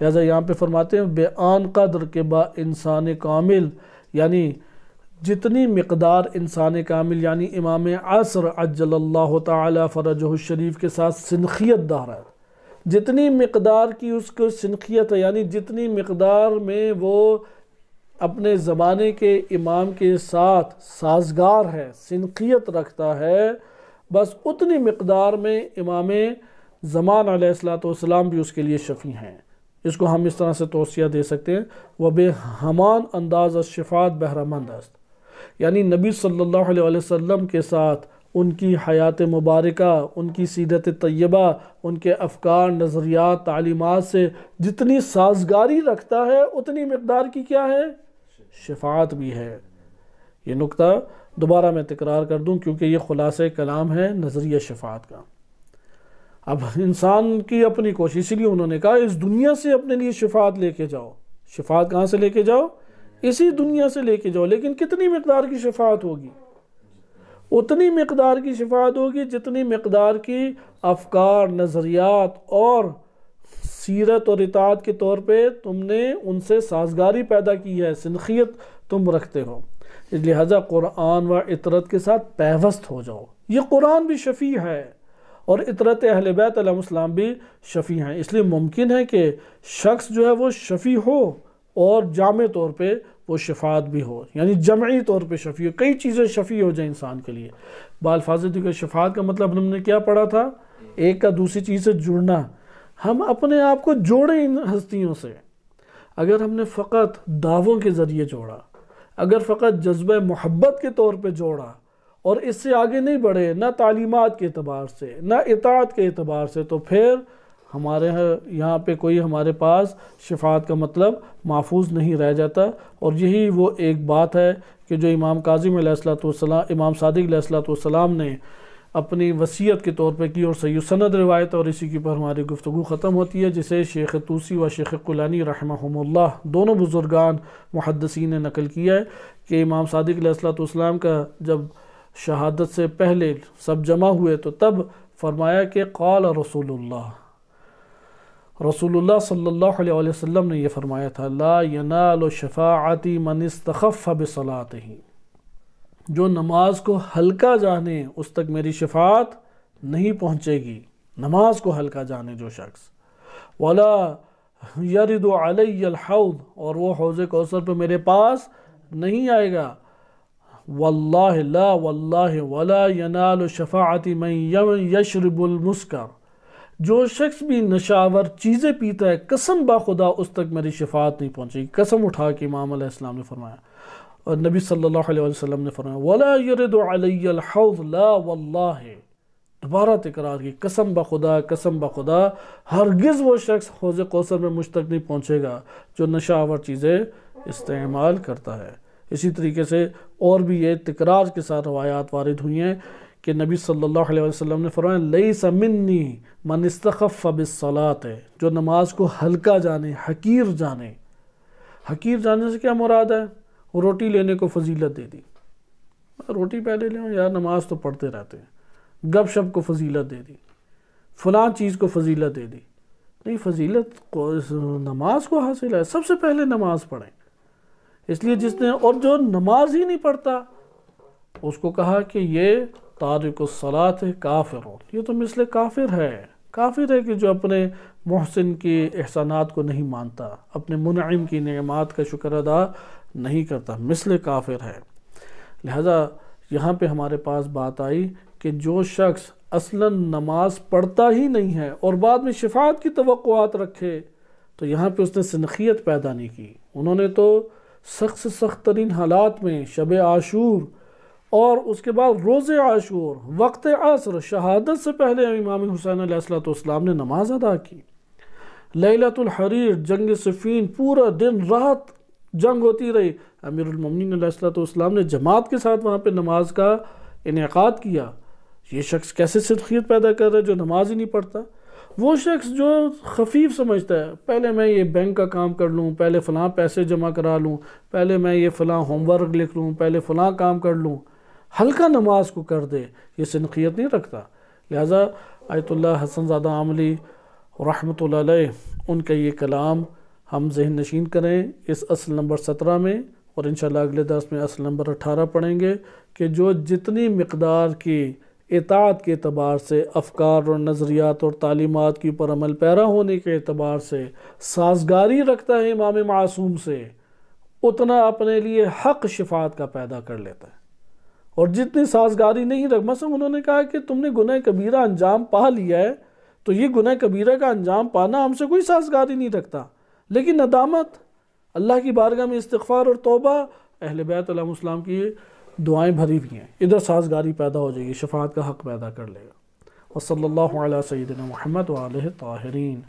لہذا یہاں پہ فرماتے ہیں بے آن قدر کے با انسان کامل، یعنی جتنی مقدار انسان کامل یعنی امام عصر عجل اللہ تعالی فرجہ الشریف کے ساتھ سنخیت دار ہے، جتنی مقدار کی اس کو سنخیت ہے، یعنی جتنی مقدار میں وہ اپنے زمانے کے امام کے ساتھ سازگار ہے، سنخیت رکھتا ہے، بس اتنی مقدار میں امام زمان علیہ السلام بھی اس کے لیے شفیع ہیں. اس کو ہم اس طرح سے توصیہ دے سکتے ہیں وہ بے ہمان انداز از شفاعت بہرمند است. یعنی نبی صلی اللہ علیہ وسلم کے ساتھ ان کی حیات مبارکہ، ان کی سیرت طیبہ، ان کے افکار، نظریات، تعلیمات سے جتنی سازگاری رکھتا ہے اتنی مقدار کی کیا ہے؟ شفاعت بھی ہے. یہ نقطہ دوبارہ میں تکرار کر دوں کیونکہ یہ خلاصہ کلام ہے نظریہ شفاعت کا. اب انسان کی اپنی کوشش، اسی لیے انہوں نے کہا اس دنیا سے اپنے لیے شفاعت لے کے جاؤ. شفاعت کہاں سے لے کے جاؤ؟ اسی دنیا سے لے کے جاؤ. لیکن کتنی مقدار کی شفاعت ہوگی؟ اتنی مقدار کی شفاعت ہوگی جتنی مقدار کی افکار، نظریات اور سیرت اور اطاعت کے طور پہ تم نے ان سے سازگاری پیدا کی ہے، سنخیت تم رکھتے ہو. لہذا قرآن و اطرت کے ساتھ پیوست ہو جاؤ. یہ قرآن بھی شفیع ہے اور اطرت اہل بیت علیہ السلام بھی شفیع ہیں. اس لیے ممکن ہے کہ شخص جو ہے وہ شفیع ہو اور جامع طور پہ وہ شفاعت بھی ہو، یعنی جمعی طور پہ شفیع ہو، کئی چیزیں شفیع ہو جائیں انسان کے لیے. بالفاظ دیگر شفاعت کا مطلب ہم نے کیا پڑھا تھا؟ ایک کا دوسری چیز سے جڑنا. ہم اپنے آپ کو جوڑیں ان ہستیوں سے. اگر ہم نے فقط دعووں کے ذریعے جوڑا، اگر فقط جذبہ محبت کے طور پہ جوڑا اور اس سے آگے نہیں بڑھے، نہ تعلیمات کے اعتبار سے نہ اطاعت کے اعتبار سے، تو پھر ہمارے یہاں پہ کوئی ہمارے پاس شفاعت کا مطلب محفوظ نہیں رہ جاتا. اور یہی وہ ایک بات ہے کہ جو امام کاظم علیہ السلام، امام صادق علیہ السلام نے اپنی وصیت کے طور پہ کی، اور صحیح سند روایت اور اسی کے پر ہماری گفتگو ختم ہوتی ہے، جسے شیخ طوسی و شیخ قلانی رحمہم اللہ دونوں بزرگان محدثین نے نقل کیا ہے کہ امام صادق علیہ السلام کا جب شہادت سے پہلے سب جمع ہوئے تو تب فرمایا کہ قال رسول اللہ صلی اللہ علیہ وسلم نے یہ فرمایا تھا لا ینال شفاعتی من استخف بصلاتہ، جو نماز کو ہلکا جانے اس تک میری شفاعت نہیں پہنچے گی. نماز کو ہلکا جانے جو شخص، ولا یرد علی الحوض، اور وہ حوض کوثر پہ میرے پاس نہیں آئے گا. واللہ لا واللہ ولا ینال شفاعتی من یشرب المسکر، جو شخص بھی نشاور چیزیں پیتا ہے قسم باخدا اس تک میری شفاعت نہیں پہنچے گی. قسم اٹھا کے امام علیہ السلام نے فرمایا، اور نبی صلی اللہ علیہ وسلم نے فرمایا ولا یرد علی الحوض لا واللہ، دوبارہ تکرار کی، قسم بخدا ہرگز وہ شخص حوض کوثر میں مجھ تک نہیں پہنچے گا جو نشاور چیزیں استعمال کرتا ہے. اسی طریقے سے اور بھی یہ تکرار کے ساتھ روایات وارد ہوئی ہیں کہ نبی صلی اللہ علیہ وسلم نے فرمایا لیس منی من استخف بالصلاۃ، جو نماز کو ہلکا جانے، حقیر جانے۔ حقیر جانے سے کیا مراد ہے؟ وہ روٹی لینے کو فضیلت دے دی، روٹی پہلے لیں یار، نماز تو پڑھتے رہتے ہیں، گپ شپ کو فضیلت دے دی، فلاں چیز کو فضیلت دے دی۔ نہیں، فضیلت کو نماز کو حاصل ہے، سب سے پہلے نماز پڑھیں۔ اس لیے جس نے، اور جو نماز ہی نہیں پڑھتا اس کو کہا کہ یہ تارک الصلاۃ کافر ہو، یہ تو مثل کافر ہے۔ کافر ہے کہ جو اپنے محسن کی احسانات کو نہیں مانتا، اپنے منعم کی نعمات کا شکر ادا نہیں کرتا، مثل کافر ہے۔ لہذا یہاں پہ ہمارے پاس بات آئی کہ جو شخص اصلاً نماز پڑھتا ہی نہیں ہے اور بعد میں شفاعت کی توقعات رکھے، تو یہاں پہ اس نے سنخیت پیدا نہیں کی۔ انہوں نے تو سخت سے سخت ترین حالات میں شب عاشور اور اس کے بعد روز عاشور، وقت عصر، شہادت سے پہلے امام حسین علیہ السلام نے نماز ادا کی۔ لیلۃ الحریر، جنگ صفین، پورا دن رات جنگ ہوتی رہی، امیر المومنین علیہ السلام نے جماعت کے ساتھ وہاں پہ نماز کا انعقاد کیا۔ یہ شخص کیسے صدقیت پیدا کر رہا ہے جو نماز ہی نہیں پڑھتا؟ وہ شخص جو خفیف سمجھتا ہے، پہلے میں یہ بینک کا کام کر لوں، پہلے فلاں پیسے جمع کرا لوں، پہلے میں یہ فلاں ہوم ورک لکھ لوں، پہلے فلاں کام کر لوں، ہلکا نماز کو کر دے، یہ صدقیت نہیں رکھتا۔ لہٰذا آیت اللہ حسن زادہ عاملی رحمۃ اللہ علیہ، ان کا یہ کلام ہم ذہن نشین کریں اس اصل نمبر 17 میں، اور انشاءاللہ اگلے درس میں اصل نمبر 18 پڑھیں گے کہ جو جتنی مقدار کی اطاعت کے اعتبار سے، افکار اور نظریات اور تعلیمات کے اوپر عمل پیرا ہونے کے اعتبار سے سازگاری رکھتا ہے امام معصوم سے، اتنا اپنے لیے حق شفاعت کا پیدا کر لیتا ہے۔ اور جتنی سازگاری نہیں مثلا انہوں نے کہا کہ تم نے گناہ کبیرہ انجام پا لیا ہے، تو یہ گناہ کبیرہ کا انجام پانا ہم سے کوئی سازگاری نہیں رکھتا، لیکن ندامت، اللہ کی بارگاہ میں استغفار اور توبہ، اہل بیت علیہ السلام کی دعائیں بھری ہوئی ہیں، ادھر سازگاری پیدا ہو جائے گی، شفاعت کا حق پیدا کر لے گا۔ وصلی اللہ علی سیدنا محمد وآلہ الطاہرین۔